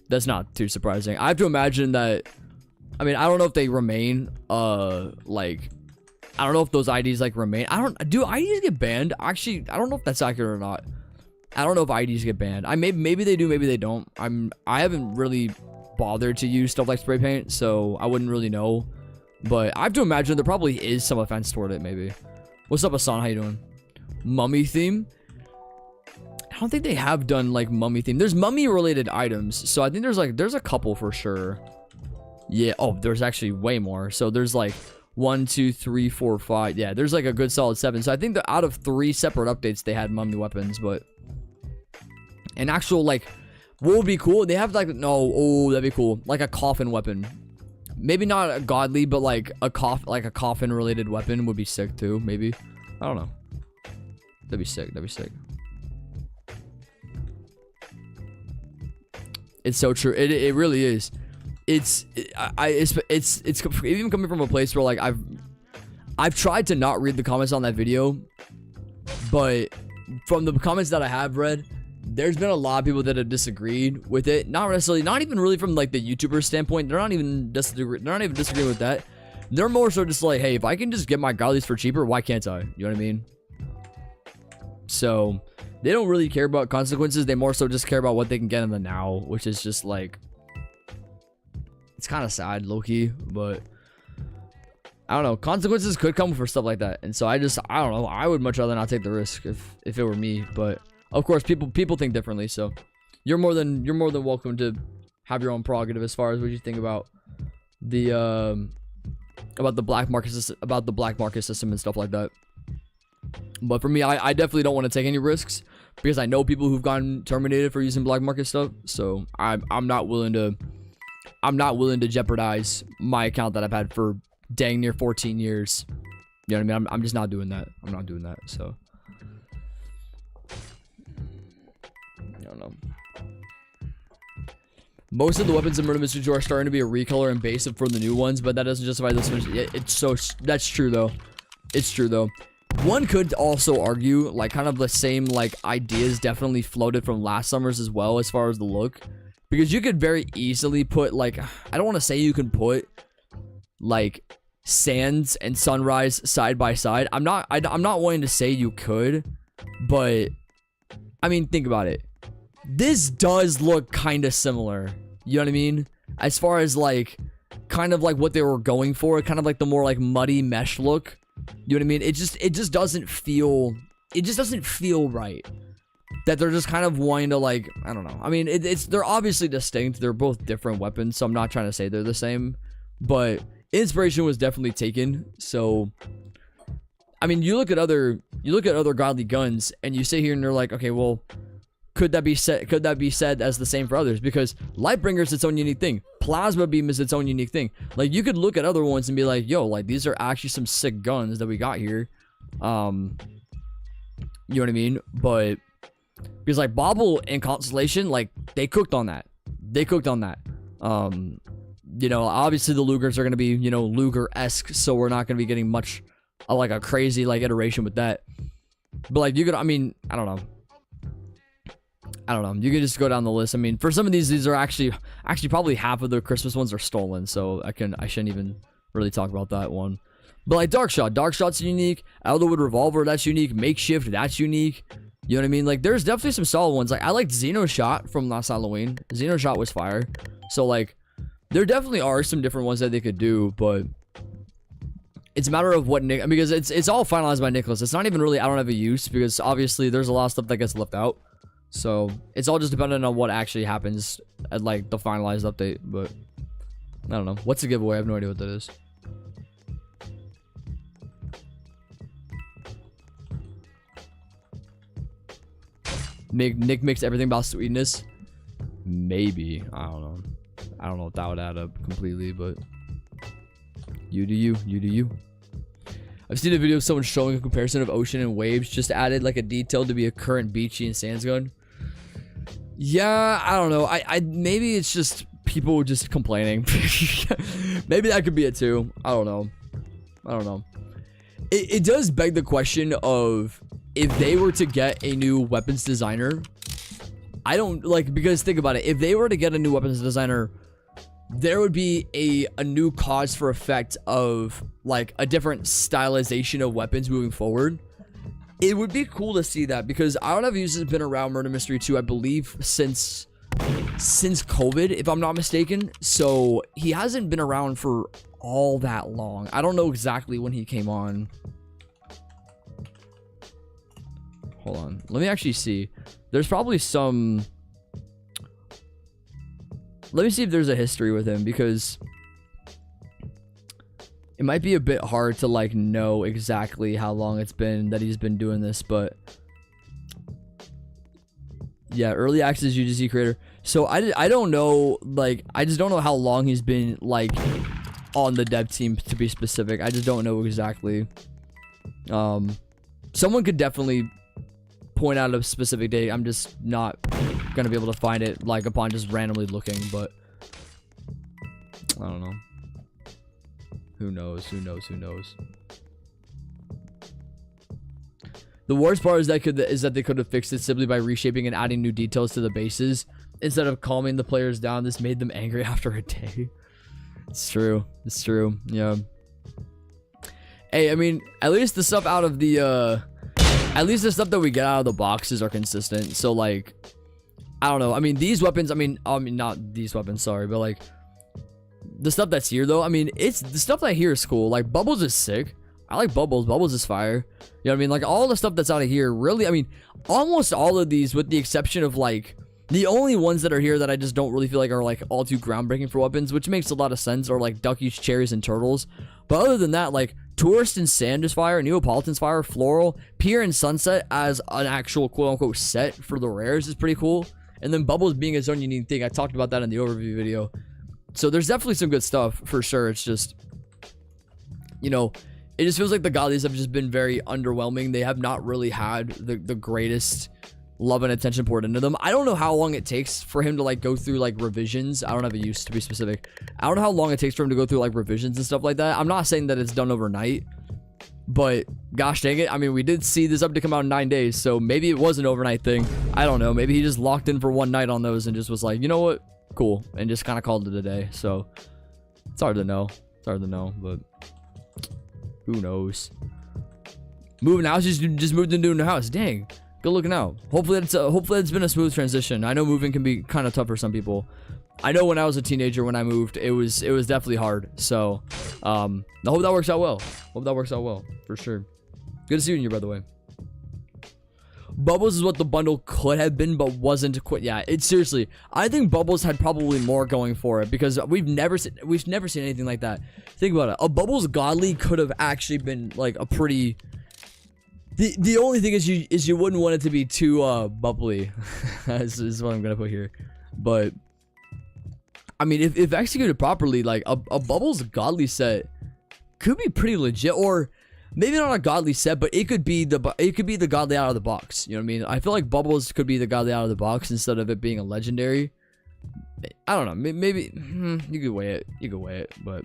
That's not too surprising. I have to imagine that... I mean, I don't know if they remain, like... I don't know if those IDs, like, remain. Do IDs get banned? Actually, I don't know if that's accurate or not. I don't know if IDs get banned. Maybe they do, maybe they don't. I haven't really bothered to use stuff like spray paint, so I wouldn't really know. But I have to imagine there probably is some offense toward it, maybe. What's up, Hassan? How you doing? Mummy theme? I don't think they have done like mummy theme. There's mummy related items, so I think there's a couple for sure. Yeah. Oh, there's actually way more. So there's like 1, 2, 3, 4, 5. Yeah, there's like a good solid 7. So I think that out of 3 separate updates, they had mummy weapons, but. An actual, like, what would be cool? They have, like, that'd be cool. Like a coffin weapon. Maybe not a godly, but, like, a coffin-related weapon would be sick, too, maybe. I don't know. That'd be sick. That'd be sick. It's so true. It really is. It's even coming from a place where, like, I've tried to not read the comments on that video, but from the comments that I have read, there's been a lot of people that have disagreed with it. Not even really from like the YouTuber standpoint. They're not even disagreeing with that. They're more so just like, hey, if I can just get my godlies for cheaper, why can't I? You know what I mean? So they don't really care about consequences. They more so just care about what they can get in the now, which is just like, it's kind of sad, low-key, but I don't know. Consequences could come for stuff like that, and so I don't know. I would much rather not take the risk if it were me, but. Of course, people think differently, so you're more than welcome to have your own prerogative as far as what you think about the the black market system and stuff like that. But for me, I definitely don't want to take any risks because I know people who've gotten terminated for using black market stuff. So I'm not willing to jeopardize my account that I've had for dang near 14 years. You know what I mean? I'm just not doing that. I'm not doing that. So I don't know. Most of the weapons in Murder Mystery 2 are starting to be a recolor and base for the new ones, but that doesn't justify this one. That's true though. It's true though. One could also argue like kind of the same like ideas definitely floated from last summer's as well as far as the look, because you could very easily put like, I don't want to say you can put like Sands and Sunrise side by side. I'm not wanting to say you could, but I mean, think about it. This does look kind of similar. You know what I mean? As far as like kind of like what they were going for, kind of like the more like muddy mesh look. You know what I mean? It just doesn't feel right. That they're just kind of wanting to like, I don't know. I mean, they're obviously distinct. They're both different weapons, so I'm not trying to say they're the same, but inspiration was definitely taken. So I mean, you look at other godly guns and you sit here and you're like, okay, well, could that be said as the same for others? Because Lightbringer is its own unique thing. Plasma Beam is its own unique thing. Like, you could look at other ones and be like, yo, like, these are actually some sick guns that we got here. You know what I mean? But because like Bobble and Constellation, like, they cooked on that. You know, obviously the Lugers are gonna be, you know, Luger-esque, so we're not gonna be getting much like a crazy like iteration with that. But like, you could, I mean, I don't know. You can just go down the list. I mean, for some of these are actually probably half of the Christmas ones are stolen, so I shouldn't even really talk about that one. But like Darkshot's unique. Elderwood Revolver, that's unique. Makeshift, that's unique. You know what I mean? Like, there's definitely some solid ones. Like, I liked Xenoshot from last Halloween. Xenoshot was fire. So like, there definitely are some different ones that they could do, but it's a matter of what Nick, because it's all finalized by Nicholas. It's not even really I don't have a use, because obviously there's a lot of stuff that gets left out. So it's all just dependent on what actually happens at like the finalized update. But I don't know. What's the giveaway? I have no idea what that is. Nick makes everything about sweetness. Maybe. I don't know. I don't know if that would add up completely, but you do you. You do you. I've seen a video of someone showing a comparison of Ocean and Waves, just added like a detail to be a current Beachy and Sands gun. Yeah, I don't know. I maybe it's just people just complaining. Maybe that could be it too. I don't know. It does beg the question of if they were to get a new weapons designer. I don't like, because think about it. If they were to get a new weapons designer, there would be a new cause for effect of like a different stylization of weapons moving forward. It would be cool to see that, because I don't have users been around Murder Mystery 2, I believe, since COVID, if I'm not mistaken. So he hasn't been around for all that long. I don't know exactly when he came on. Hold on, let me actually see. There's probably some. Let me see if there's a history with him, because it might be a bit hard to like know exactly how long it's been that he's been doing this, but yeah, early access UGC creator. So I don't know, like, I just don't know how long he's been like on the dev team, to be specific. I just don't know exactly. Someone could definitely point out a specific date. I'm just not gonna be able to find it like upon just randomly looking, but I don't know. Who knows? The worst part is that they could have fixed it simply by reshaping and adding new details to the bases instead of calming the players down. This made them angry after a day. It's true. Yeah. Hey, I mean, at least the stuff out of the that we get out of the boxes are consistent. So like, I don't know. I mean, these weapons, I mean not these weapons, sorry, but like the stuff that's here though, I mean, it's the stuff that here is cool. Like Bubbles is sick. I like Bubbles is fire. You know what I mean? Like all the stuff that's out of here, really, I mean, almost all of these, with the exception of like the only ones that are here that I just don't really feel like are like all too groundbreaking for weapons, which makes a lot of sense, are like Duckies, Cherries, and Turtles. But other than that, like Tourist and Sand is fire, Neapolitan's fire, Floral, Pier and Sunset as an actual quote-unquote set for the rares is pretty cool. And then Bubbles being its own unique thing. I talked about that in the overview video. So there's definitely some good stuff for sure. It's just, you know, it just feels like the godlies have just been very underwhelming. They have not really had the greatest love and attention poured into them. I don't know how long it takes for him to like go through like revisions. I don't have a use to be specific. I don't know how long it takes for him to go through like revisions and stuff like that. I'm not saying that it's done overnight, but gosh dang it. I mean, we did see this update come out in 9 days, so maybe it was an overnight thing. I don't know. Maybe he just locked in for one night on those and just was like, you know what? Cool. And just kind of called it a day. So it's hard to know. It's hard to know, but who knows? Moving house, just moved into a new house. Dang. Good looking out. Hopefully it's been a smooth transition. I know moving can be kind of tough for some people. I know when I was a teenager, when I moved, it was definitely hard. So, I hope that works out well. Hope that works out well for sure. Good to see you in here, by the way. Bubbles is what the bundle could have been, but wasn't quite. Yeah, it's seriously. I think Bubbles had probably more going for it because we've never seen anything like that. Think about it. A Bubbles Godly could have actually been like a pretty. The only thing is you wouldn't want it to be too bubbly. This is what I'm gonna put here. But I mean, if executed properly, like a Bubbles Godly set could be pretty legit, or maybe not a Godly set, but it could be the Godly out of the box. You know what I mean? I feel like Bubbles could be the Godly out of the box instead of it being a legendary. I don't know. Maybe you could weigh it. You could weigh it, but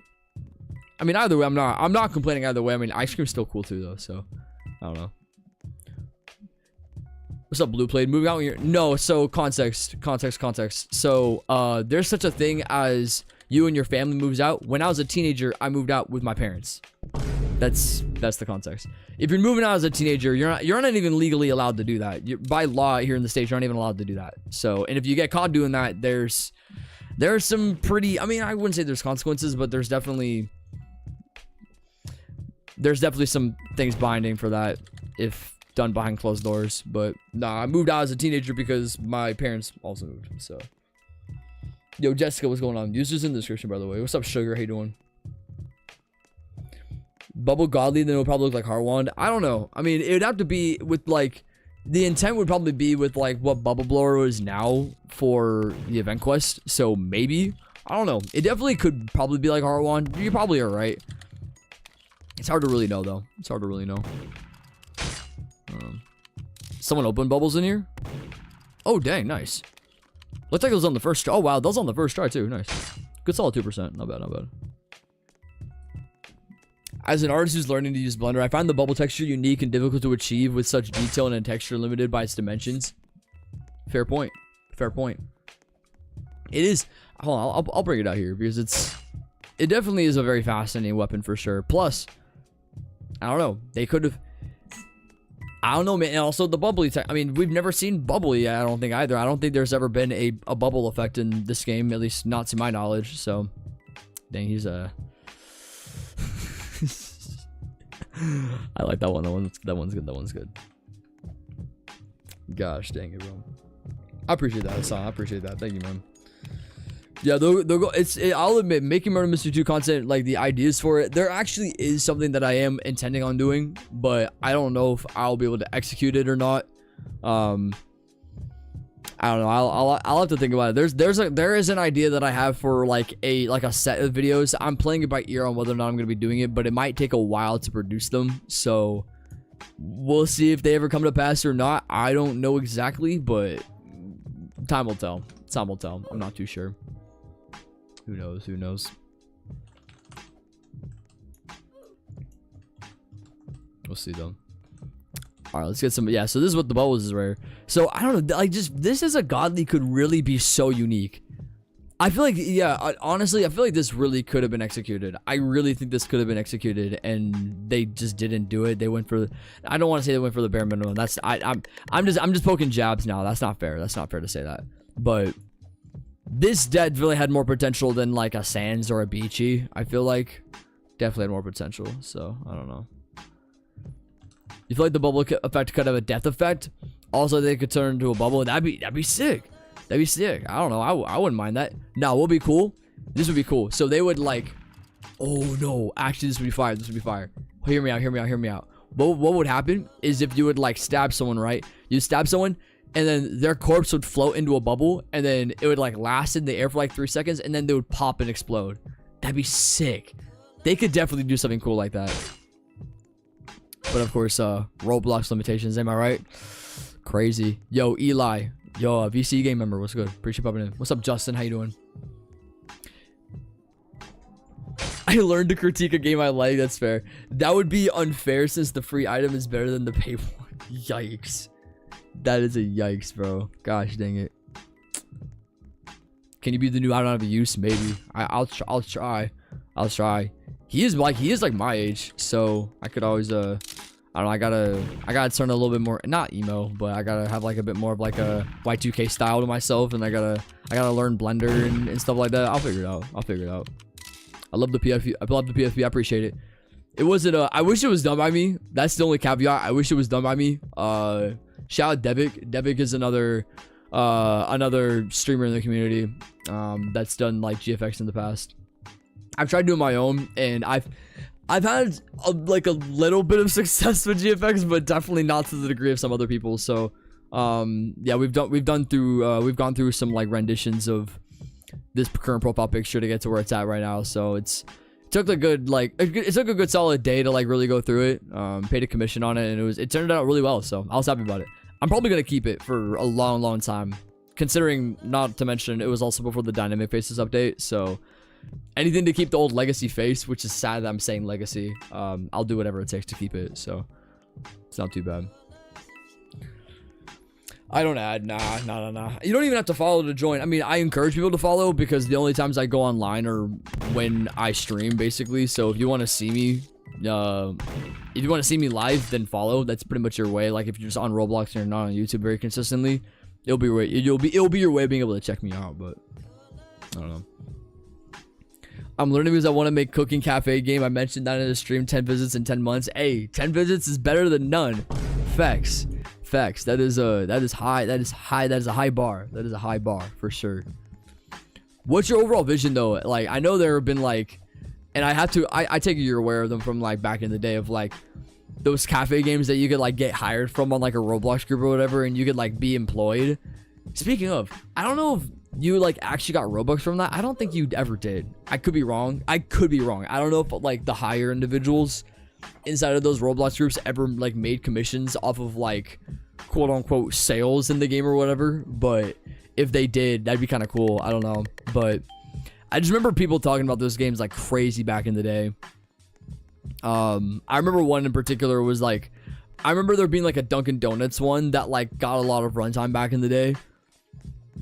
I mean, either way, I'm not complaining either way. I mean, Ice Cream's still cool too, though. So I don't know. What's up, Blue Plate? Moving out here. No, so context. So, there's such a thing as you and your family moves out. When I was a teenager, I moved out with my parents. That's the context. If you're moving out as a teenager, you're not even legally allowed to do that. By law here in the States, you're not even allowed to do that. So, and if you get caught doing that, there's some pretty, I mean, I wouldn't say there's consequences, but there's definitely some things binding for that if done behind closed doors. But nah, I moved out as a teenager because my parents also moved. So yo, Jessica, what's going on? Users in the description, by the way. What's up, Sugar? How you doing? Bubble Godly, then it'll probably look like Heartwand. I don't know. I mean, it would have to be with like, the intent would probably be with like what Bubble Blower is now for the event quest. So maybe, I don't know. It definitely could probably be like Heartwand. You probably are right. It's hard to really know, though. It's hard to really know. Someone opened Bubbles in here? Oh, dang, nice. Looks like it was on the first try. Oh, wow, that was on the first try, too. Nice. Good solid 2%. Not bad, not bad. As an artist who's learning to use Blender, I find the bubble texture unique and difficult to achieve with such detail and a texture limited by its dimensions. Fair point. Fair point. It is... Hold on, I'll bring it out here because it definitely is a very fascinating weapon for sure. Plus, I don't know. They could have... I don't know, man. And also the bubbly tech. I mean, we've never seen bubbly, I don't think, either. I don't think there's ever been a bubble effect in this game, at least not to my knowledge. So, dang, he's a... I like that one. That one's good. That one's good. Gosh, dang it, bro. I appreciate that, Hassan. I appreciate that. Thank you, man. Yeah, they'll go. I'll admit, making Murder Mystery 2 content, like the ideas for it, there actually is something that I am intending on doing, but I don't know if I'll be able to execute it or not. I don't know. I'll have to think about it. There is an idea that I have for like a set of videos. I'm playing it by ear on whether or not I'm gonna be doing it, but it might take a while to produce them. So we'll see if they ever come to pass or not. I don't know exactly, but time will tell. Time will tell. I'm not too sure. Who knows? Who knows? We'll see though. All right, let's get some. Yeah, so this is what the bubbles is rare. So I don't know, like, just this as a godly could really be so unique. I feel like, yeah, honestly, I feel like this really could have been executed. I really think this could have been executed, and they just didn't do it. They went for, I don't want to say they went for the bare minimum. That's I'm just poking jabs now. That's not fair. That's not fair to say that. But this dead really had more potential than like a Sans or a Beachy. I feel like definitely had more potential. So I don't know. You feel like the bubble effect could have a death effect? Also, they could turn into a bubble. That'd be sick. That'd be sick. I don't know. I wouldn't mind that. No, what would be cool? This would be cool. So they would like, Oh no, actually this would be fire. This would be fire. Hear me out, hear me out, hear me out. What would happen is if you would like stab someone, right? You stab someone and then their corpse would float into a bubble and then it would like last in the air for like 3 seconds and then they would pop and explode. That'd be sick. They could definitely do something cool like that. But of course, Roblox limitations, am I right? Crazy. Yo, Eli. Yo, VC game member, what's good? Appreciate you popping in. What's up, Justin? How you doing? I learned to critique a game I like. That's fair. That would be unfair since the free item is better than the paid one. Yikes. That is a yikes, bro. Gosh dang it. Can you be the new out of use? Maybe. I'll try. I'll try. He is like my age, so I could always I don't know. I gotta turn a little bit more, not emo, but I gotta have like a bit more of like a Y2K style to myself, and I gotta learn Blender and stuff like that. I'll figure it out. I'll figure it out. I love the PFP. I love the PFP. I appreciate it. It wasn't I wish it was done by me. That's the only caveat. I wish it was done by me. Shout out Devik. Devik is another streamer in the community that's done like GFX in the past. I've tried doing my own, and I've had like a little bit of success with GFX, but definitely not to the degree of some other people. So yeah, we've gone through some like renditions of this current profile picture to get to where it's at right now. So it took a good solid day to like really go through it. Paid a commission on it, and it turned out really well. So I was happy about it. I'm probably gonna keep it for a long time, considering, not to mention, it was also before the dynamic faces update. So anything to keep the old legacy face, which is sad that I'm saying legacy, I'll do whatever it takes to keep it. So it's not too bad. I don't add. Nah. You don't even have to follow to join. I mean, I encourage people to follow because the only times I go online are when I stream, basically. So if you want to see me, live, then follow. That's pretty much your way. Like if you're just on Roblox and you're not on YouTube very consistently, it'll be your way of being able to check me out. But I don't know. I'm learning because I want to make cooking cafe game. I mentioned that in the stream. 10 visits in 10 months. Hey, 10 visits is better than none. Facts. That is high. That is a high bar. That is a high bar for sure. What's your overall vision though? Like, I know there have been like, and I take it you're aware of them from like back in the day of like those cafe games that you could like get hired from on like a Roblox group or whatever, and you could like be employed. Speaking of, I don't know if you like actually got Robux from that. I don't think you ever did. I could be wrong. I don't know if like the higher individuals inside of those Roblox groups ever like made commissions off of like quote unquote sales in the game or whatever, but if they did, that'd be kind of cool. I don't know, but I just remember people talking about those games like crazy back in the day. I remember one in particular was like, I remember there being like a Dunkin' Donuts one that like got a lot of runtime back in the day,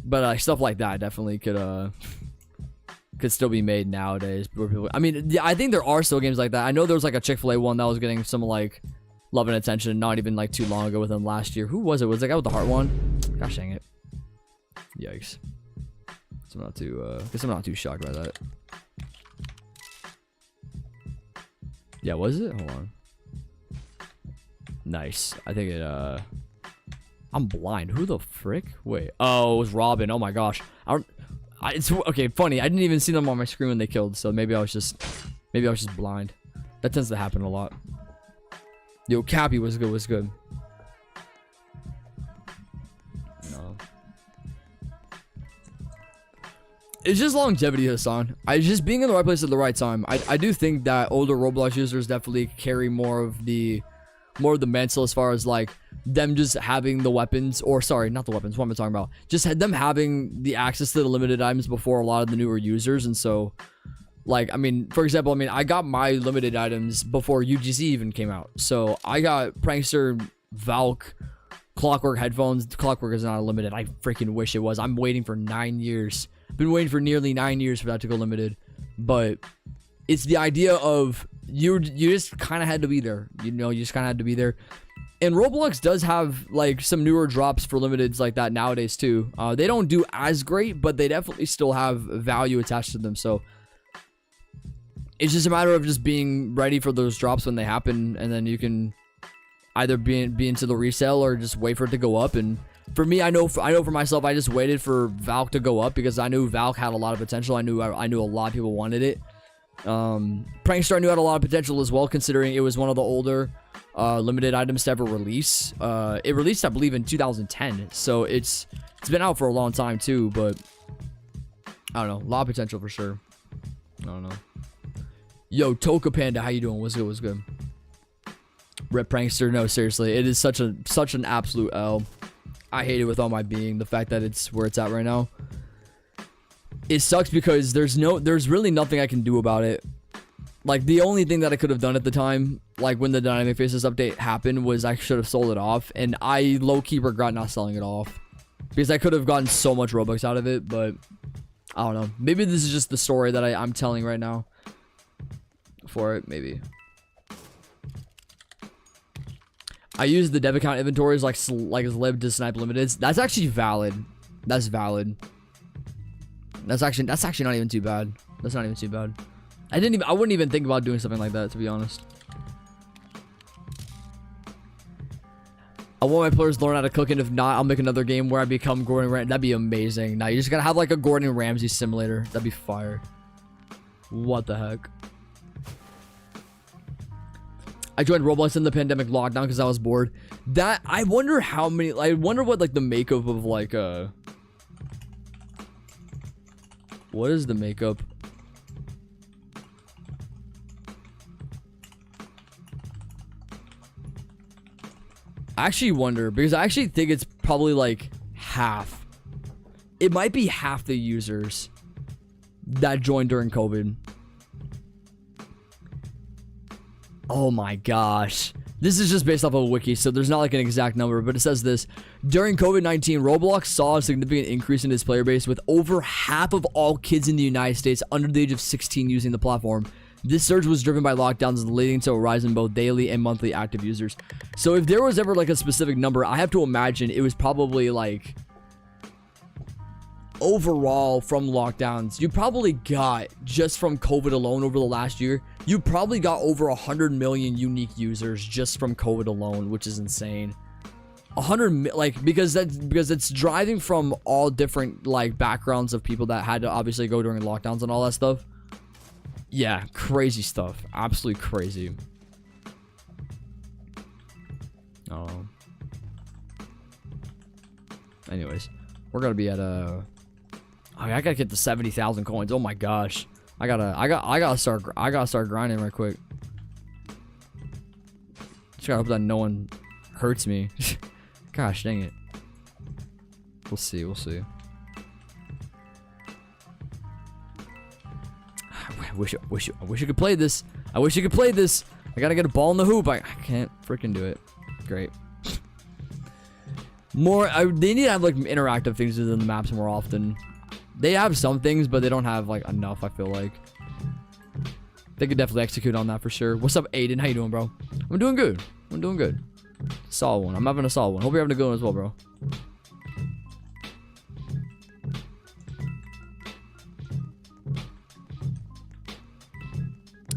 but stuff like that definitely could still be made nowadays. I mean, yeah, I think there are still games like that. I know there was like a Chick-fil-A one that was getting some like love and attention not even like too long ago, within last year. Who was it? Was the guy with the heart one? Gosh dang it. Yikes. So I'm not too guess I'm not too shocked by that. Yeah, was it? Hold on. Nice. I think it I'm blind. Who the frick? Wait. Oh, it was Robin. Oh my gosh. It's okay, funny. I didn't even see them on my screen when they killed, so maybe I was just blind. That tends to happen a lot. Yo, Cappy was good. No. It's just longevity, Hassan. Just being in the right place at the right time. I do think that older Roblox users definitely carry more of the mantle as far as like them just having the weapons, or sorry, not the weapons, what am I talking about? Just had them having the access to the limited items before a lot of the newer users. And so like, I mean, for example, I mean, I got my limited items before UGC even came out. So I got Prankster, Valk, Clockwork headphones. Clockwork is not limited. I freaking wish it was. I'm waiting for 9 years. Been waiting for nearly 9 years for that to go limited. But it's the idea of you just kind of had to be there. You know, you just kind of had to be there. And Roblox does have like some newer drops for limiteds like that nowadays too. They don't do as great, but they definitely still have value attached to them. So it's just a matter of just being ready for those drops when they happen, and then you can either be into the resale or just wait for it to go up. And for me, I know for myself, I just waited for Valk to go up because I knew Valk had a lot of potential. I knew a lot of people wanted it. Prankstar knew had a lot of potential as well, considering it was one of the older limited items to ever release. It released, I believe, in 2010, so it's been out for a long time too. But I don't know, a lot of potential for sure. I don't know. Yo, Toka Panda, how you doing? What's good? What's good? Rip Prankster. No, seriously, it is such an absolute L. I hate it with all my being. The fact that it's where it's at right now. It sucks because there's really nothing I can do about it. Like, the only thing that I could have done at the time, like when the Dynamic Faces update happened, was I should have sold it off. And I low-key regret not selling it off, because I could have gotten so much Robux out of it. But I don't know. Maybe this is just the story that I'm telling right now for it. Maybe. I use the dev account inventories like lib to snipe limiteds. That's actually valid. That's valid. That's actually not even too bad. That's not even too bad. I wouldn't even think about doing something like that, to be honest. I want my players to learn how to cook, and if not, I'll make another game where I become Gordon Ramsay. That'd be amazing. Now you just gotta have like a Gordon Ramsay simulator. That'd be fire. What the heck? I joined Roblox in the pandemic lockdown because I was bored. That, I wonder how many, I wonder what like the makeup of like what is the makeup? I actually wonder, because I actually think it's probably like half. It might be half the users that joined during COVID. Oh my gosh. This is just based off of a wiki, so there's not like an exact number, but it says this. During COVID-19, Roblox saw a significant increase in its player base, with over half of all kids in the United States under the age of 16 using the platform. This surge was driven by lockdowns, leading to a rise in both daily and monthly active users. So if there was ever like a specific number, I have to imagine it was probably like overall from lockdowns. You probably got, just from COVID alone over the last year, you probably got over 100 million unique users just from COVID alone, which is insane. 100, like, because it's driving from all different like backgrounds of people that had to obviously go during lockdowns and all that stuff. Yeah, crazy stuff. Absolutely crazy. Oh. Anyways, we're gonna be at I gotta get to 70,000 coins. Oh my gosh. I gotta start grinding right quick. Just gotta hope that no one hurts me. Gosh dang it. We'll see. I wish you could play this. I wish you could play this. I gotta get a ball in the hoop. I can't freaking do it. Great. They need to have like interactive things within the maps more often. They have some things, but they don't have like enough, I feel like. They could definitely execute on that for sure. What's up, Aiden? How you doing, bro? I'm doing good. Solid one. I'm having a solid one. Hope you're having a good one as well, bro.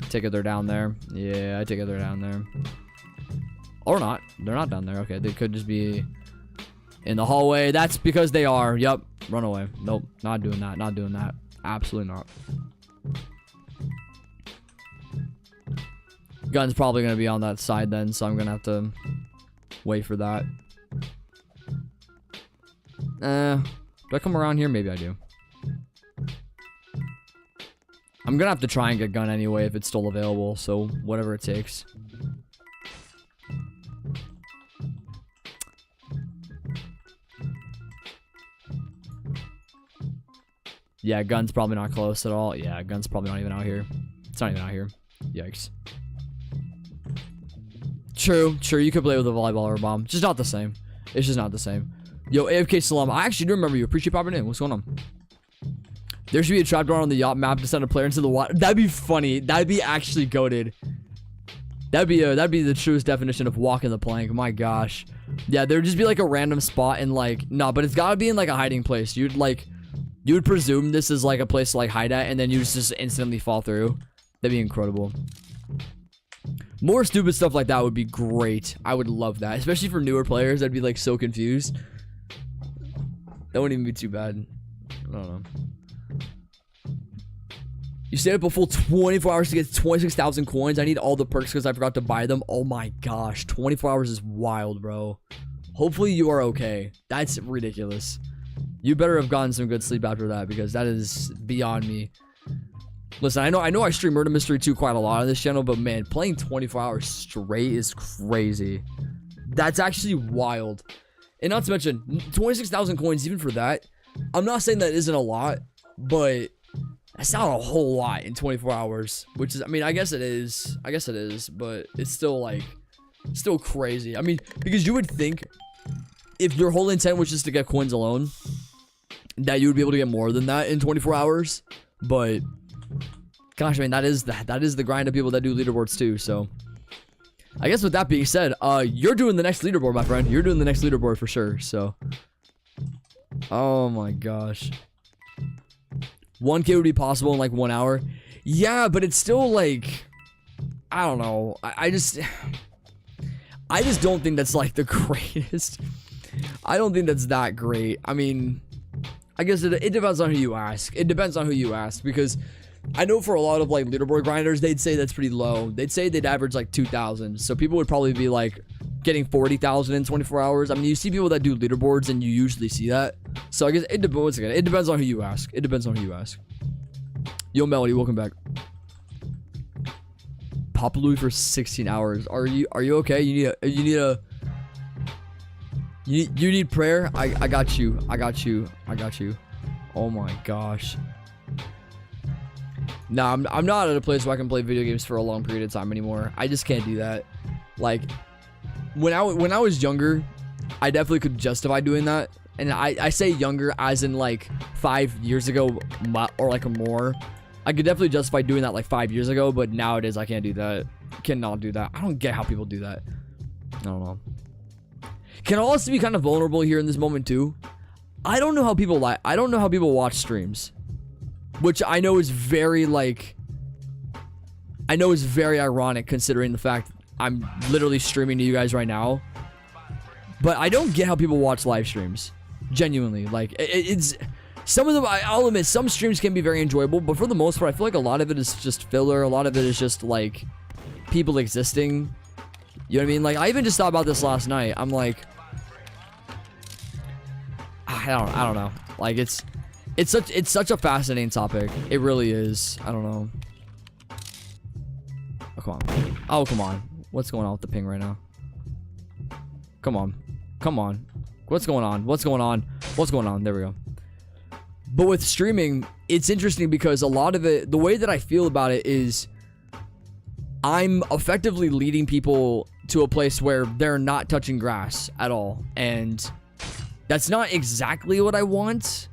Take it they're down there. Yeah, I take it they're down there. Or not. They're not down there. Okay, they could just be in the hallway. That's because they are. Yep. Run away. Nope. Not doing that. Not doing that. Absolutely not. Gun's probably going to be on that side then, so I'm going to have to wait for that. Do I come around here? Maybe I do. I'm gonna have to try and get gun anyway if it's still available, so whatever it takes. Yeah, gun's probably not close at all. Yeah, gun's probably not even out here. It's not even out here. Yikes. True, you could play with a volleyball or a bomb. Just not the same. It's just not the same. Yo, AFK Salam, I actually do remember you. Appreciate popping in. What's going on? There should be a trapdoor on the yacht map to send a player into the water. That'd be funny. That'd be actually goated. That'd be the truest definition of walking the plank. My gosh. Yeah, there'd just be like a random spot in like, no, but it's gotta be in like a hiding place. You would presume this is like a place to like hide at, and then you just instantly fall through. That'd be incredible. More stupid stuff like that would be great. I would love that, especially for newer players. I'd be like so confused. That wouldn't even be too bad. I don't know. You stayed up a full 24 hours to get 26,000 coins. I need all the perks because I forgot to buy them. Oh my gosh. 24 hours is wild, bro. Hopefully you are okay. That's ridiculous. You better have gotten some good sleep after that because that is beyond me. Listen, I know I stream Murder Mystery 2 quite a lot on this channel, but man, playing 24 hours straight is crazy. That's actually wild. And not to mention, 26,000 coins even for that. I'm not saying that isn't a lot, but that's not a whole lot in 24 hours, which is, I mean, I guess it is, but it's still like, still crazy. I mean, because you would think if your whole intent was just to get coins alone, that you would be able to get more than that in 24 hours, but gosh, man, that is the grind of people that do leaderboards too. So I guess with that being said, you're doing the next leaderboard, my friend. You're doing the next leaderboard for sure. So, oh my gosh, 1K would be possible in like 1 hour. Yeah, but it's still like, I don't know. I just don't think that's like the greatest. I don't think that's that great. I mean, I guess it depends on who you ask. It depends on who you ask, because I know for a lot of like leaderboard grinders, they'd say that's pretty low. They'd say they'd average like 2,000. So people would probably be like getting 40,000 in 24 hours. I mean, you see people that do leaderboards and you usually see that. So I guess it depends on who you ask. It depends on who you ask. Yo, Melody, welcome back. Papa Louie for 16 hours. Are you okay? You need prayer? I got you. Oh my gosh. Nah, I'm not at a place where I can play video games for a long period of time anymore. I just can't do that. Like, when I was younger, I definitely could justify doing that. And I say younger as in like 5 years ago or like more. I could definitely justify doing that like 5 years ago, but nowadays I can't do that. Cannot do that. I don't get how people do that. I don't know. Can I also be kind of vulnerable here in this moment too? I don't know how people I don't know how people watch streams. Which I know is very like, I know is very ironic considering the fact I'm literally streaming to you guys right now. But I don't get how people watch live streams. Genuinely. Like, it's, some of them, I'll admit, some streams can be very enjoyable, but for the most part, I feel like a lot of it is just filler. A lot of it is just like people existing. You know what I mean? Like, I even just thought about this last night. I'm like, I don't know. Like, it's such a fascinating topic. It really is. I don't know. Oh, come on. Oh, come on. What's going on with the ping right now? Come on. Come on. What's going on? What's going on? What's going on? There we go. But with streaming, it's interesting because a lot of it, the way that I feel about it is I'm effectively leading people to a place where they're not touching grass at all. And that's not exactly what I want.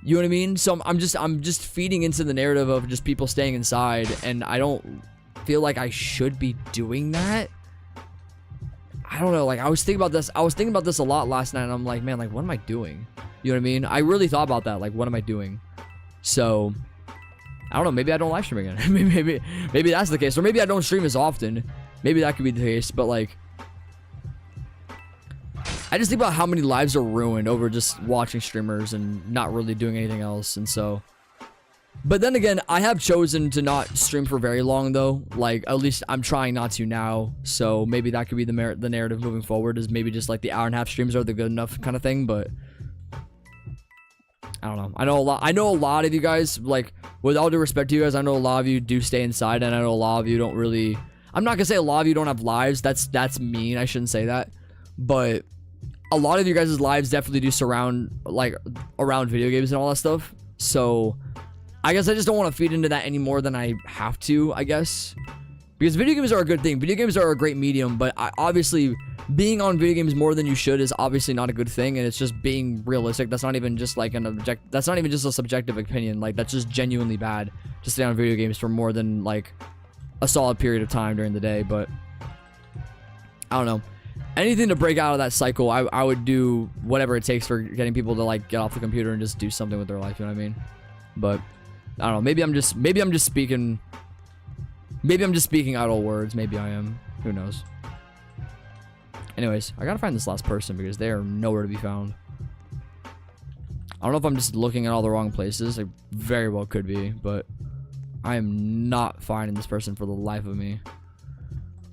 You know what I mean? So I'm just feeding into the narrative of just people staying inside, and I don't feel like I should be doing that. I don't know, like I was thinking about this a lot last night, and I'm like, man, like what am I doing? You know what I mean? I really thought about that, like what am I doing? So I don't know, maybe I don't live stream again. maybe that's the case, or maybe I don't stream as often. Maybe that could be the case, but like I just think about how many lives are ruined over just watching streamers and not really doing anything else. And so, but then again, I have chosen to not stream for very long though. Like, at least I'm trying not to now. So maybe that could be the narrative moving forward, is maybe just like the hour-and-a-half streams are the good enough kind of thing. But I don't know. I know a lot of you guys, like, with all due respect to you guys, I know a lot of you do stay inside, and I know a lot of you don't really, I'm not gonna say a lot of you don't have lives. That's mean. I shouldn't say that. But a lot of you guys' lives definitely do surround, like, around video games and all that stuff. So I guess I just don't want to feed into that any more than I have to, I guess. Because video games are a good thing. Video games are a great medium, but obviously being on video games more than you should is obviously not a good thing, and it's just being realistic. That's not even just like that's not even just a subjective opinion. Like, that's just genuinely bad to stay on video games for more than like a solid period of time during the day. But I don't know. Anything to break out of that cycle, I would do whatever it takes for getting people to like get off the computer and just do something with their life, you know what I mean? But I don't know, maybe I'm just speaking idle words. Maybe I am. Who knows? Anyways, I gotta find this last person because they are nowhere to be found. I don't know if I'm just looking at all the wrong places. It very well could be, but I am not finding this person for the life of me.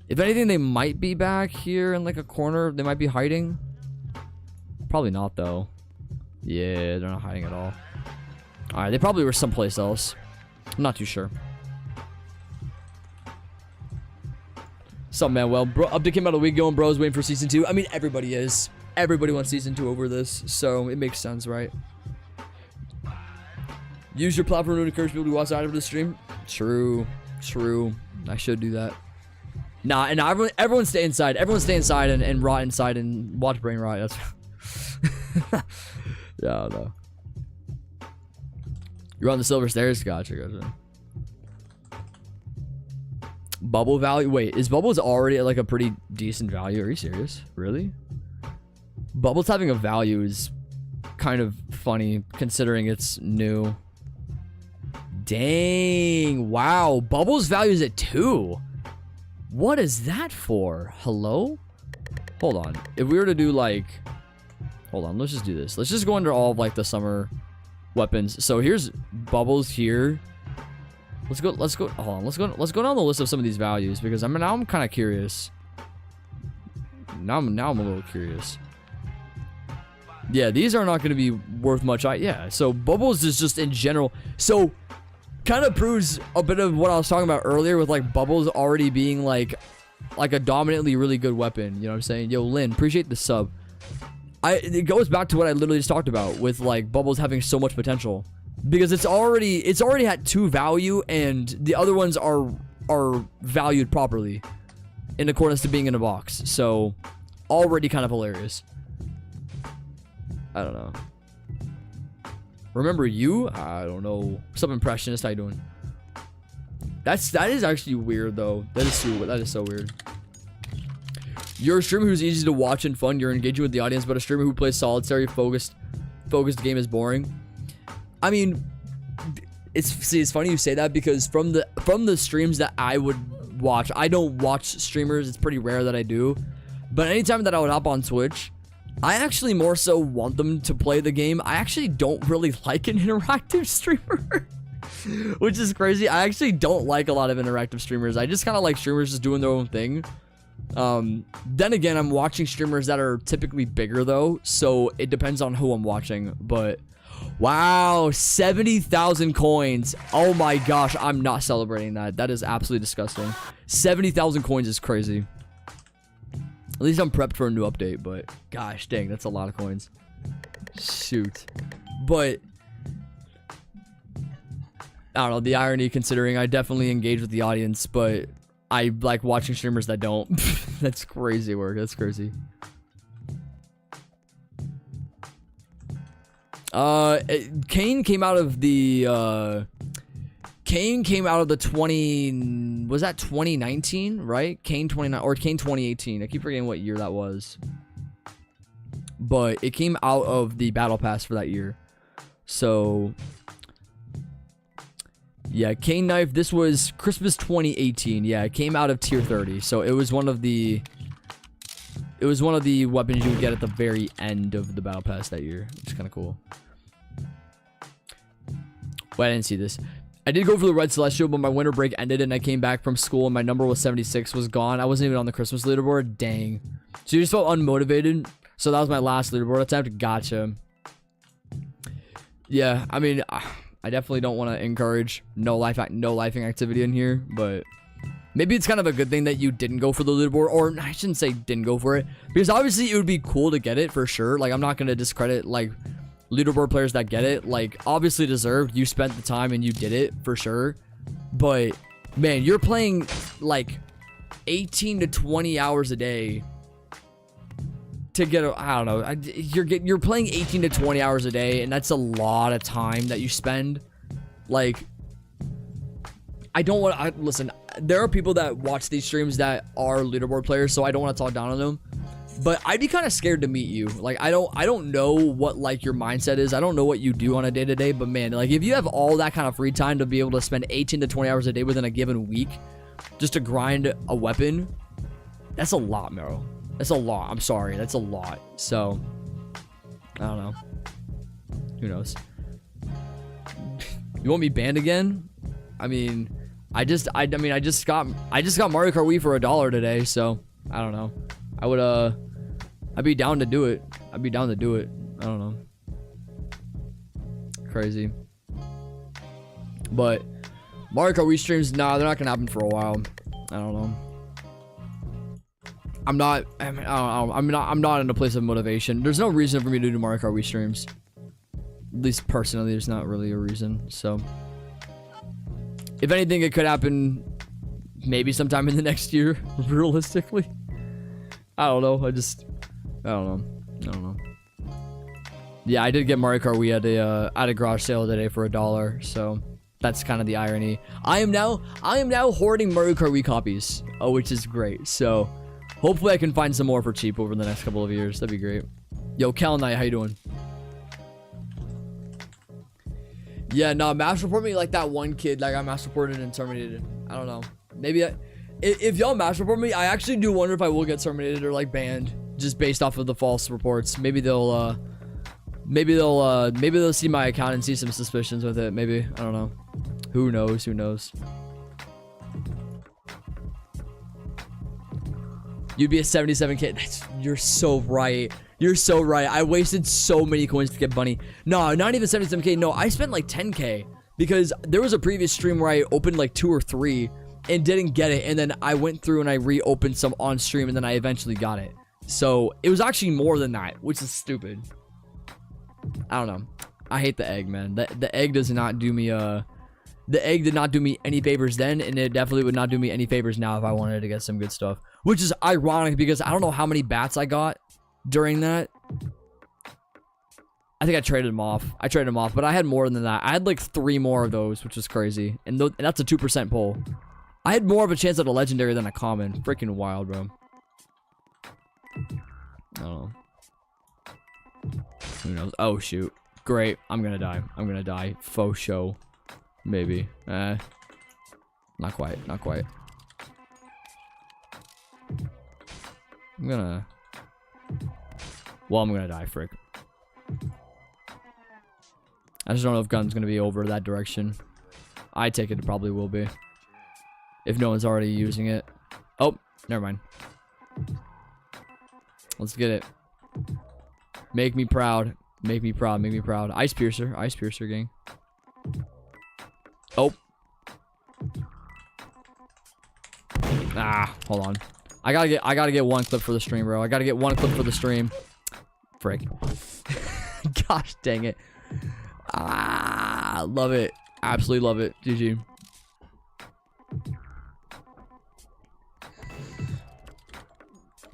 If anything, they might be back here in like a corner. They might be hiding. Probably not though. Yeah, they're not hiding at all. Alright, they probably were someplace else. I'm not too sure. Something, man. Well, bro, update came out a week ago and bro's waiting for season 2. I mean, everybody is. Everybody wants season 2 over this, so it makes sense, right? Use your platform to encourage people to watch out of the stream. True. True. I should do that. Nah, and everyone stay inside. Everyone stay inside and rot inside and watch brain rot. That's yeah, I don't know. You're on the silver stairs? Gotcha. Bubble value? Wait, is Bubbles already at like a pretty decent value? Are you serious? Really? Bubbles having a value is kind of funny considering it's new. Dang. Wow. Bubbles value is at 2. What is that for? Hello? Hold on. If we were to do like... Hold on. Let's just do this. Let's just go under all of like the summer weapons. So here's Bubbles here. Let's go. Hold on. Let's go down the list of some of these values because now I'm kind of curious. Now I'm a little curious. Yeah, these are not going to be worth much. Yeah. So Bubbles is just in general. So kind of proves a bit of what I was talking about earlier with like Bubbles already being like a dominantly really good weapon. You know what I'm saying? Yo, Lynn, appreciate the sub. It goes back to what I literally just talked about with like Bubbles having so much potential. Because it's already at 2 value and the other ones are valued properly in accordance to being in a box. So already kind of hilarious. I don't know. Remember you? I don't know. What's up, Impressionist? How you doing? That is actually weird though. That is so weird. You're a streamer who's easy to watch and fun. You're engaging with the audience, but a streamer who plays solitary focused game is boring. I mean, it's funny you say that because from the streams that I would watch, I don't watch streamers. It's pretty rare that I do. But anytime that I would hop on Twitch, I actually more so want them to play the game. I actually don't really like an interactive streamer, which is crazy. I actually don't like a lot of interactive streamers. I just kind of like streamers just doing their own thing. Then again, I'm watching streamers that are typically bigger though, so it depends on who I'm watching. But wow, 70,000 coins. Oh my gosh, I'm not celebrating that. That is absolutely disgusting. 70,000 coins is crazy. At least I'm prepped for a new update, but gosh dang, that's a lot of coins. Shoot. But I don't know, the irony considering I definitely engage with the audience, but I like watching streamers that don't. That's crazy work. That's crazy. Kane came out of the 20, was that 2019, right? Kane 29 or Kane 2018. I keep forgetting what year that was. But it came out of the battle pass for that year. So yeah, Kane knife. This was Christmas 2018. Yeah, it came out of tier 30. So it was one of the weapons you would get at the very end of the battle pass that year. It's kind of cool. Well, I didn't see this. I did go for the red celestial, but my winter break ended and I came back from school and my number was 76, was gone. I wasn't even on the Christmas leaderboard. Dang. So you just felt unmotivated. So that was my last leaderboard attempt. Gotcha. Yeah, I mean, I definitely don't want to encourage no lifing activity in here, but maybe it's kind of a good thing that you didn't go for the leaderboard, or I shouldn't say didn't go for it, because obviously it would be cool to get it for sure. Like, I'm not going to discredit like leaderboard players that get it. Like, obviously deserved. You spent the time and you did it for sure. But man, you're playing like 18 to 20 hours a day to get I don't know. You're playing 18 to 20 hours a day, and that's a lot of time that you spend. Like, I don't want to listen. There are people that watch these streams that are leaderboard players, so I don't want to talk down on them. But I'd be kind of scared to meet you. Like, I don't know what like your mindset is. I don't know what you do on a day-to-day, but man, like if you have all that kind of free time to be able to spend 18 to 20 hours a day within a given week just to grind a weapon, that's a lot, Mero. That's a lot. I'm sorry. That's a lot. So, I don't know. Who knows? You want me banned again? I mean, I just got Mario Kart Wii for $1 today, so I don't know. I'd be down to do it. I don't know. Crazy. But Mario Kart Wii streams, nah, they're not gonna happen for a while. I don't know. I'm not in a place of motivation. There's no reason for me to do Mario Kart Wii streams. At least personally, there's not really a reason. So, if anything, it could happen maybe sometime in the next year, realistically. I don't know. I don't know. Yeah, I did get Mario Kart Wii at a garage sale today for $1, so that's kind of the irony. I am now hoarding Mario Kart Wii copies, which is great. So hopefully I can find some more for cheap over the next couple of years. That'd be great. Yo, Cal Knight, how you doing? Yeah, no, mass report me like that one kid that got mass reported and terminated. I don't know. Maybe if y'all mass report me, I actually do wonder if I will get terminated or like banned just based off of the false reports. Maybe they'll see my account and see some suspicions with it. Maybe, I don't know. Who knows? You'd be at 77k. You're so right. I wasted so many coins to get Bunny. No, not even 77k. No, I spent like 10k because there was a previous stream where I opened like 2 or 3 and didn't get it, and then I went through and I reopened some on stream, and then I eventually got it. So it was actually more than that, which is stupid. I don't know. I hate the egg, man. The egg does not do me the egg did not do me any favors then, and it definitely would not do me any favors now if I wanted to get some good stuff. Which is ironic because I don't know how many bats I got during that. I think I traded them off. But I had more than that. I had like 3 more of those, which is crazy. And that's a 2% pull. I had more of a chance at a legendary than a common. Freaking wild, bro. I don't know. Who knows? Oh, shoot. Great. I'm gonna die. Faux show. Maybe. Not quite. I'm gonna die, frick. I just don't know if gun's gonna be over that direction. I take it probably will be. If no one's already using it. Oh, never mind. Let's get it. Make me proud. Ice Piercer, gang. Oh. Hold on. I gotta get one clip for the stream, bro. Frick. Gosh dang it. Love it. Absolutely love it. GG.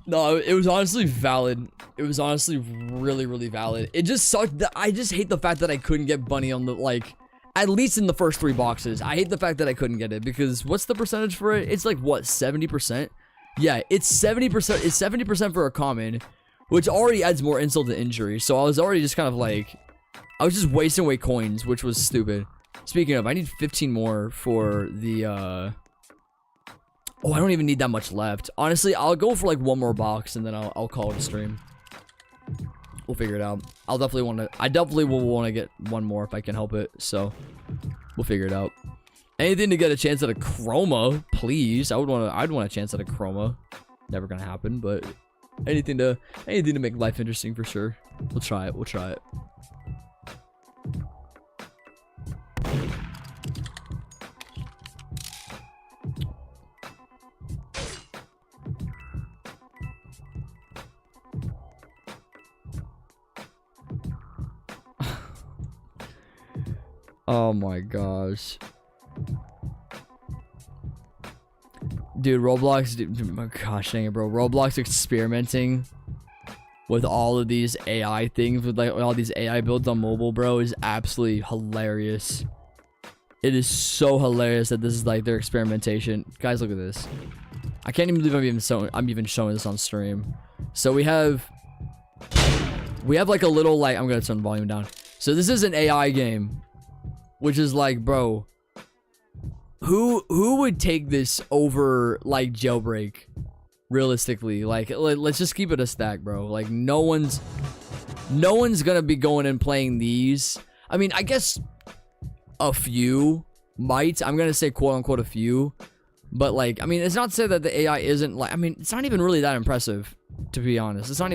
No, it was honestly valid. It was honestly really, really valid. It just sucked that I just hate the fact that I couldn't get Bunny on the, like, at least in the first 3 boxes. I hate the fact that I couldn't get it because what's the percentage for it? It's like, what, 70%? Yeah, it's 70%. It's 70% for a common, which already adds more insult to injury. So I was already just kind of like, I was just wasting away coins, which was stupid. Speaking of, I need 15 more for the, oh, I don't even need that much left. Honestly, I'll go for like 1 more box and then I'll call it a stream. We'll figure it out. I definitely will want to get 1 more if I can help it. So we'll figure it out. Anything to get a chance at a chroma, please. I'd want a chance at a chroma. Never gonna happen, but anything to make life interesting for sure. We'll try it. Oh my gosh. Dude, Roblox, oh gosh dang it, bro. Roblox experimenting with all of these AI things, with like all these AI builds on mobile, bro, is absolutely hilarious. It is so hilarious that this is like their experimentation. Guys, look at this. I can't even believe I'm even showing this on stream. So we have like a little, like, I'm gonna turn the volume down. So this is an AI game, which is like, bro, who would take this over like Jailbreak? Realistically, like, let's just keep it a stack, bro. Like, no one's gonna be going and playing these. I mean, I guess a few, might. I'm gonna say quote unquote a few, but like, I mean, it's not to say that the AI isn't like. I mean, it's not even really that impressive, to be honest. It's not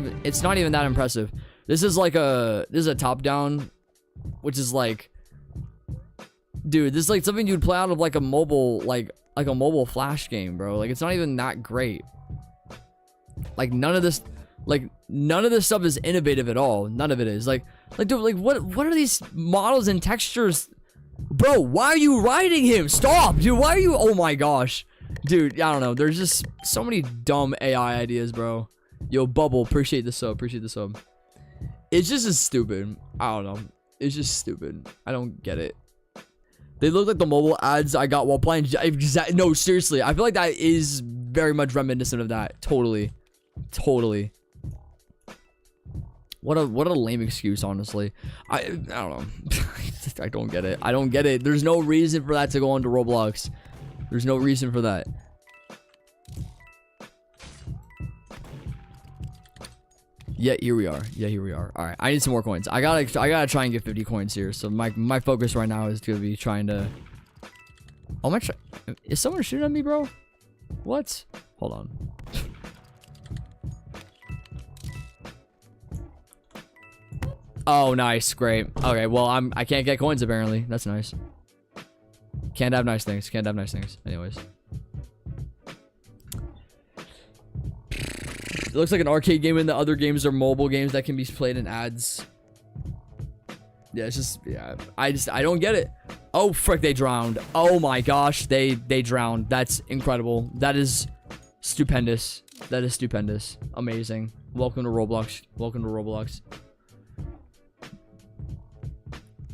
even that impressive. This is a top down, which is like, dude, this is like something you'd play out of like a mobile like a mobile flash game, bro. Like, it's not even that great. Like, none of this stuff is innovative at all. None of it is. Like dude, like what are these models and textures? Bro, why are you riding him? Stop, dude. Why are you? Oh my gosh, dude. I don't know. There's just so many dumb AI ideas, bro. Yo, Bubble, appreciate the sub. Appreciate the sub. It's just as stupid. I don't know. It's just stupid. I don't get it. They look like the mobile ads I got while playing. No, seriously. I feel like that is very much reminiscent of that. Totally. What a lame excuse, honestly. I don't know. I don't get it. I don't get it. There's no reason for that to go onto Roblox. There's no reason for that. Yeah, here we are. All right, I need some more coins. I gotta try and get 50 coins here. So my focus right now is gonna be trying to. Oh, is someone shooting at me, bro? What? Hold on. Oh, nice, great. Okay, well, I can't get coins apparently. That's nice. Can't have nice things. Can't have nice things. Anyways. It looks like an arcade game, and the other games are mobile games that can be played in ads. Yeah, it's just, yeah. I don't get it. Oh, frick, they drowned. Oh my gosh, they drowned. That's incredible. That is stupendous. That is stupendous. Amazing. Welcome to Roblox. Welcome to Roblox.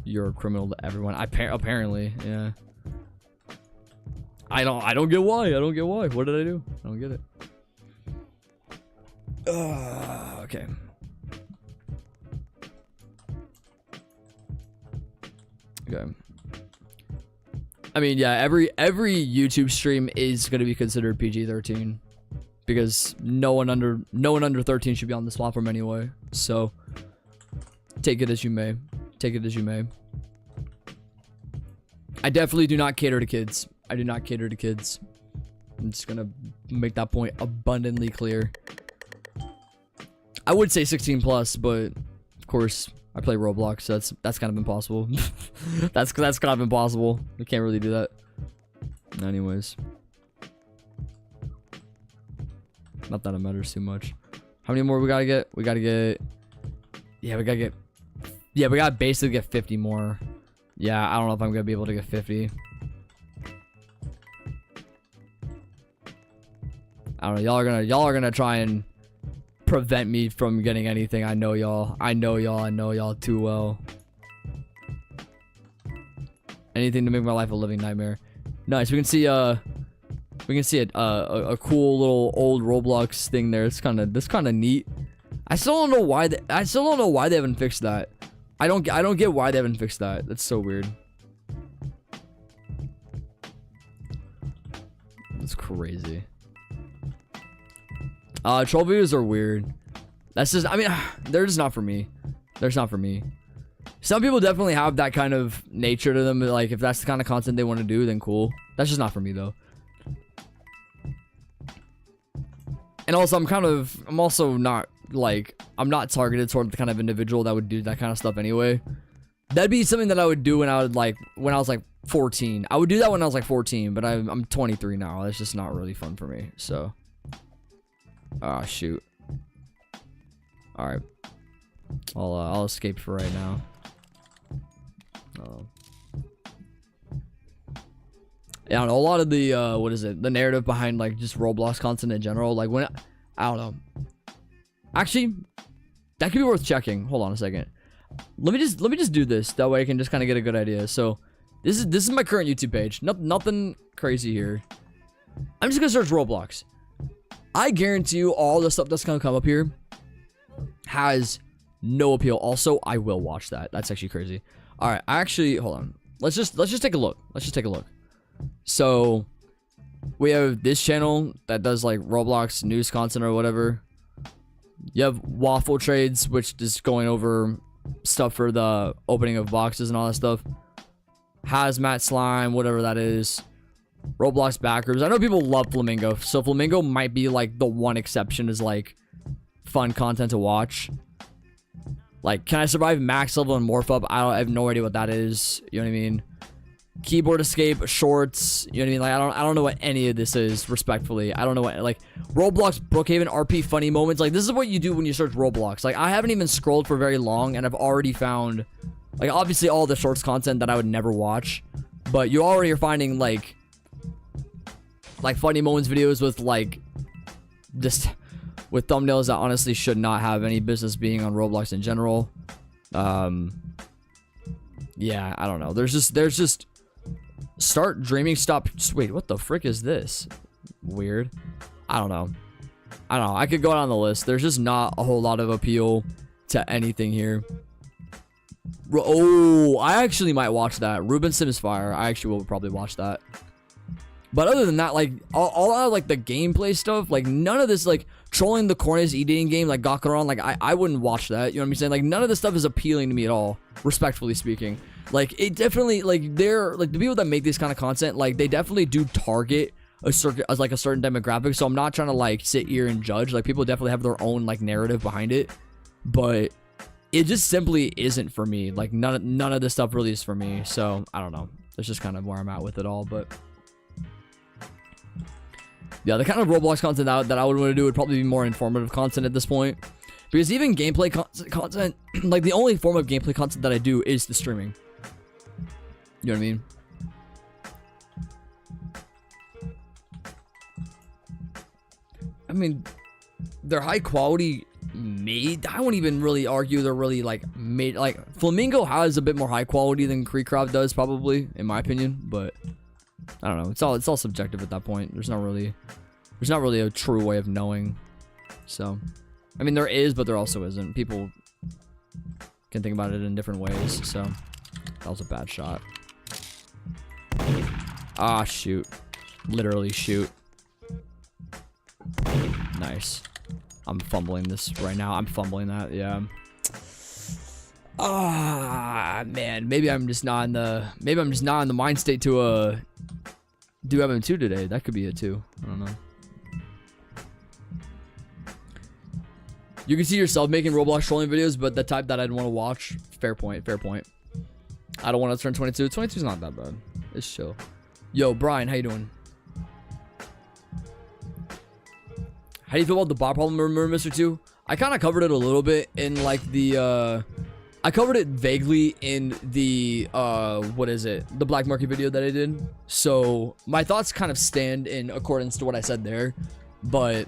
You're a criminal to everyone. Apparently, yeah. I don't get why. I don't get why. What did I do? I don't get it. Okay. Okay. I mean, yeah, every YouTube stream is going to be considered PG-13 because no one under 13 should be on this platform anyway. So take it as you may. Take it as you may. I definitely do not cater to kids. I do not cater to kids. I'm just gonna make that point abundantly clear. I would say 16 plus, but of course I play Roblox, so that's kind of impossible. that's kind of impossible. We can't really do that. Anyways, not that it matters too much. How many more we gotta get? We gotta get. Yeah, we gotta basically get 50 more. Yeah, I don't know if I'm gonna be able to get 50. I don't know. Y'all are gonna try and prevent me from getting anything. I know y'all. I know y'all too well. Anything to make my life a living nightmare. Nice. We can see a cool little old Roblox thing there. It's kind of neat. I still don't know why they haven't fixed that. I don't get why they haven't fixed that. That's so weird. That's crazy. Troll videos are weird. That's just, I mean, they're just not for me. They're just not for me. Some people definitely have that kind of nature to them. Like, if that's the kind of content they want to do, then cool. That's just not for me, though. And also, I'm also not, like, I'm not targeted toward the kind of individual that would do that kind of stuff anyway. That'd be something that I would do when I was like 14. I would do that when I was like 14, but I'm 23 now. That's just not really fun for me. So, ah, shoot. All right, I'll escape for right now. Yeah, I don't know, a lot of the what is it? The narrative behind like just Roblox content in general. Like when I don't know. Actually, that could be worth checking. Hold on a second. Let me just do this. That way I can just kind of get a good idea. So this is my current YouTube page. Nothing crazy here. I'm just gonna search Roblox. I guarantee you all the stuff that's gonna come up here has no appeal. Also, I will watch that. That's actually crazy. All right, actually, hold on. Let's just take a look. Let's just take a look. So we have this channel that does like Roblox news content or whatever. You have Waffle Trades, which is going over stuff for the opening of boxes and all that stuff. Hazmat slime, whatever that is. Roblox backers. I know people love Flamingo, so Flamingo might be like the one exception is like fun content to watch. Like, can I survive max level and morph up? I have no idea what that is. You know what I mean? Keyboard escape, shorts. You know what I mean? Like, I don't know what any of this is. Respectfully, I don't know what, like, Roblox Brookhaven RP funny moments. Like, this is what you do when you search Roblox. Like, I haven't even scrolled for very long, and I've already found, like, obviously all the shorts content that I would never watch, but you already are finding like funny moments videos with like just with thumbnails that honestly should not have any business being on Roblox in general. Yeah, I don't know. There's just start dreaming, stop. Wait, what the frick is this? Weird. I don't know. I could go down the list. There's just not a whole lot of appeal to anything here. Oh, I actually might watch that. Ruben Sims Fire. I actually will probably watch that. But other than that, like, all out of, like, the gameplay stuff, like, none of this, like, trolling the corners eating game, like, Gakaron, like, I wouldn't watch that, you know what I'm saying? Like, none of this stuff is appealing to me at all, respectfully speaking. Like, it definitely, like, they're, like, the people that make this kind of content, like, they definitely do target a certain demographic, so I'm not trying to, like, sit here and judge. Like, people definitely have their own, like, narrative behind it, but it just simply isn't for me. Like, none of this stuff really is for me, so, I don't know. That's just kind of where I'm at with it all, but yeah, the kind of Roblox content that I would want to do would probably be more informative content at this point. Because even gameplay content, like, the only form of gameplay content that I do is the streaming. You know what I mean? I mean, they're high quality made. I won't even really argue they're really, like, made. Like, Flamingo has a bit more high quality than Creecraft does, probably, in my opinion. But I don't know. It's all subjective at that point. There's not really a true way of knowing. So, I mean, there is, but there also isn't. People can think about it in different ways. So, that was a bad shot. Ah, shoot. Literally shoot. Nice. I'm fumbling this right now. I'm fumbling that. Yeah. Ah, man. Maybe I'm just not in the mind state to do MM2 today. That could be it too. I don't know. You can see yourself making Roblox trolling videos, but the type that I'd want to watch. Fair point. Fair point. I don't want to turn 22. 22 is not that bad. It's chill. Yo, Brian, how you doing? How do you feel about the bot problem, remember, Mr. 2? I kind of covered it a little bit in, like, the, I covered it vaguely in the, what is it? The Black Market video that I did. So, my thoughts kind of stand in accordance to what I said there. But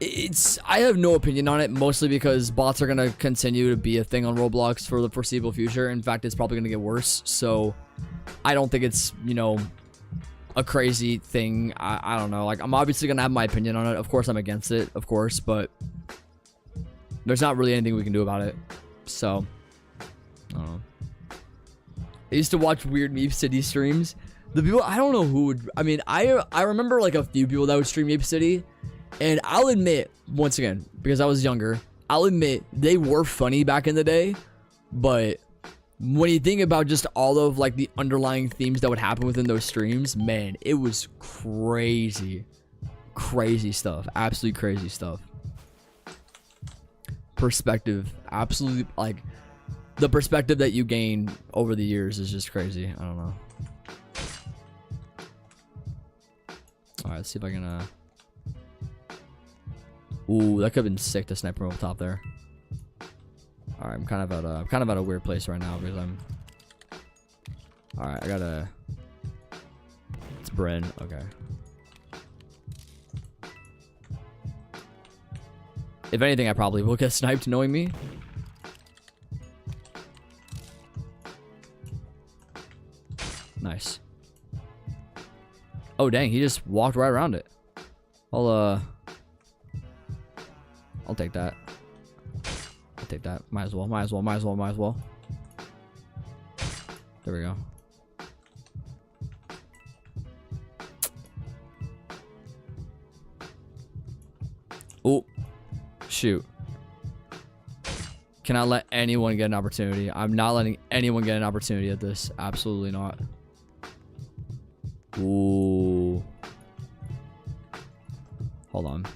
I have no opinion on it, mostly because bots are going to continue to be a thing on Roblox for the foreseeable future. In fact, it's probably going to get worse. So, I don't think it's, you know, a crazy thing. I don't know. Like, I'm obviously gonna have my opinion on it. Of course I'm against it, of course, but there's not really anything we can do about it. So I don't know. I used to watch weird Meep City streams. The people, I don't know who would, I mean, I remember like a few people that would stream Meep City, and I'll admit, once again, because I was younger, I'll admit they were funny back in the day, but when you think about just all of, like, the underlying themes that would happen within those streams, man, it was crazy. Crazy stuff. Absolutely crazy stuff. Perspective. Absolutely, like, the perspective that you gain over the years is just crazy. I don't know. Alright, let's see if I can, Ooh, that could have been sick to sniper over top there. Alright, I'm kind of at a weird place right now because I'm. Alright, I gotta. It's Bryn. Okay. If anything, I probably will get sniped knowing me. Nice. Oh dang, he just walked right around it. I'll take that. Take that. Might as well. There we go. Oh, shoot. cannot let anyone get an opportunity. I'm not letting anyone get an opportunity at this. Absolutely not. Ooh. Hold on.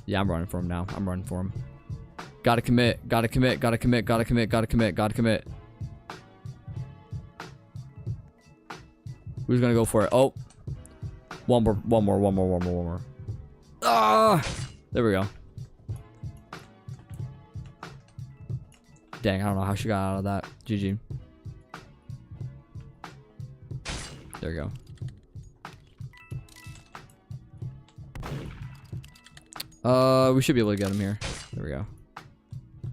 Yeah, I'm running for him now. I'm running for him. Gotta commit. Gotta commit. Gotta commit. Gotta commit. Gotta commit. Gotta commit. Who's gonna go for it? Oh. One more. Ah! There we go. Dang, I don't know how she got out of that. GG. There we go. We should be able to get him here. There we go.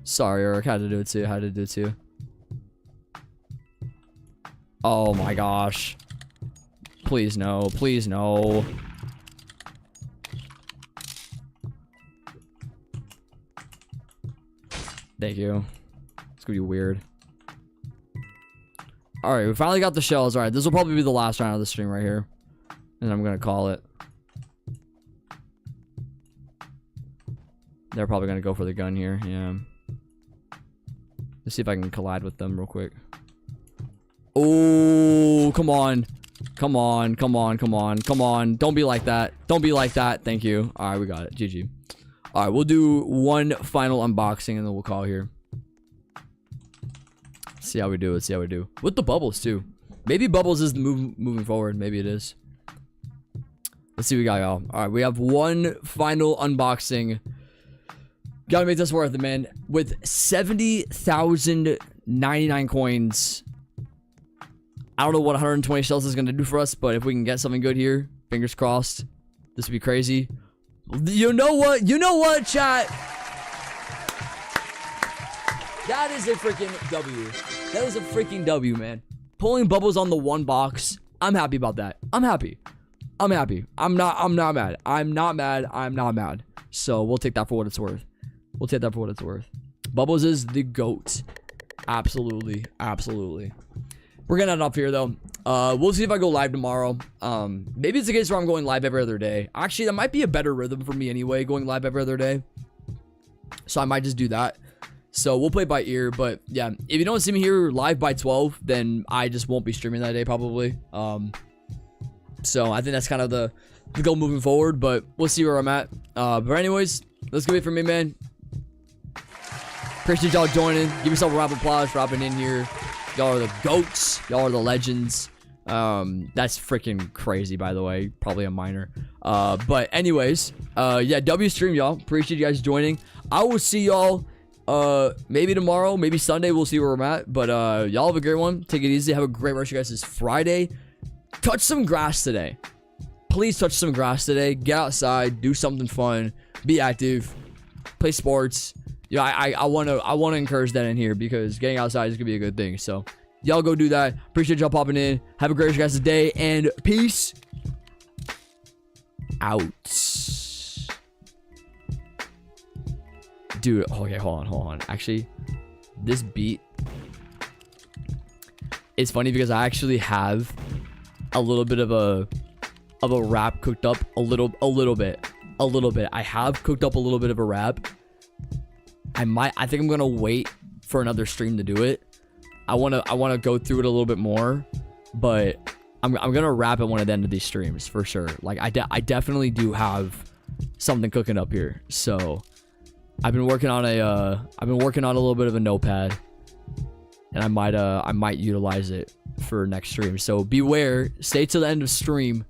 Sorry, Eric. Had to do it too. Oh my gosh. Please no. Please no. Thank you. It's gonna be weird. Alright, we finally got the shells. Alright, this will probably be the last round of the stream right here. And I'm gonna call it. They're probably gonna go for the gun here. Yeah. Let's see if I can collide with them real quick. Oh, come on. Come on. Don't be like that. Thank you. Alright, we got it. GG. Alright, we'll do one final unboxing and then we'll call here. See how we do. With the bubbles too. Maybe bubbles is moving forward. Maybe it is. Let's see what we got, y'all. Alright, we have one final unboxing. Gotta make this worth it, man. With 70,099 coins. I don't know what 120 shells is gonna do for us, but if we can get something good here, fingers crossed. This would be crazy. You know what, chat? That is a freaking W. That is a freaking W, man. Pulling bubbles on the one box. I'm happy about that. I'm happy. I'm not mad. So we'll take that for what it's worth. Bubbles is the GOAT. Absolutely. We're gonna end up here though. We'll see if I go live tomorrow. Maybe it's a case where I'm going live every other day. Actually, that might be a better rhythm for me anyway, going live every other day. So I might just do that. So we'll play by ear, but yeah, if you don't see me here live by 12, then I just won't be streaming that day probably. So I think that's kind of the goal moving forward, but we'll see where I'm at. But anyways, that's gonna be it for me, man. Appreciate y'all joining. Give yourself a round of applause for hopping in here. Y'all are the GOATs. Y'all are the legends. That's freaking crazy, by the way. Probably a minor. But anyways, yeah, W stream, y'all. Appreciate you guys joining. I will see y'all maybe tomorrow, maybe Sunday. We'll see where I'm at. But y'all have a great one. Take it easy. Have a great rest of you guys this Friday. Touch some grass today. Please touch some grass today. Get outside. Do something fun. Be active. Play sports. Yeah, I want to encourage that in here because getting outside is gonna be a good thing. So y'all go do that. Appreciate y'all popping in. Have a great guys day and peace out. Dude, okay, hold on. Actually, this beat, it's funny because I actually have a little bit of a rap cooked up a little bit. I have cooked up a little bit of a rap. I think I'm gonna wait for another stream to do it. I wanna go through it a little bit more, but I'm gonna wrap it one at the end of these streams for sure. Like I definitely do have something cooking up here. So I've been working on a little bit of a notepad, and I might utilize it for next stream. So beware. Stay till the end of stream.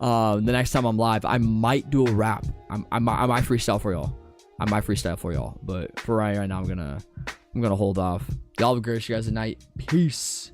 The next time I'm live, I might do a rap. I might freestyle for y'all. But for right now, I'm gonna hold off. Y'all have a great guys tonight. Peace.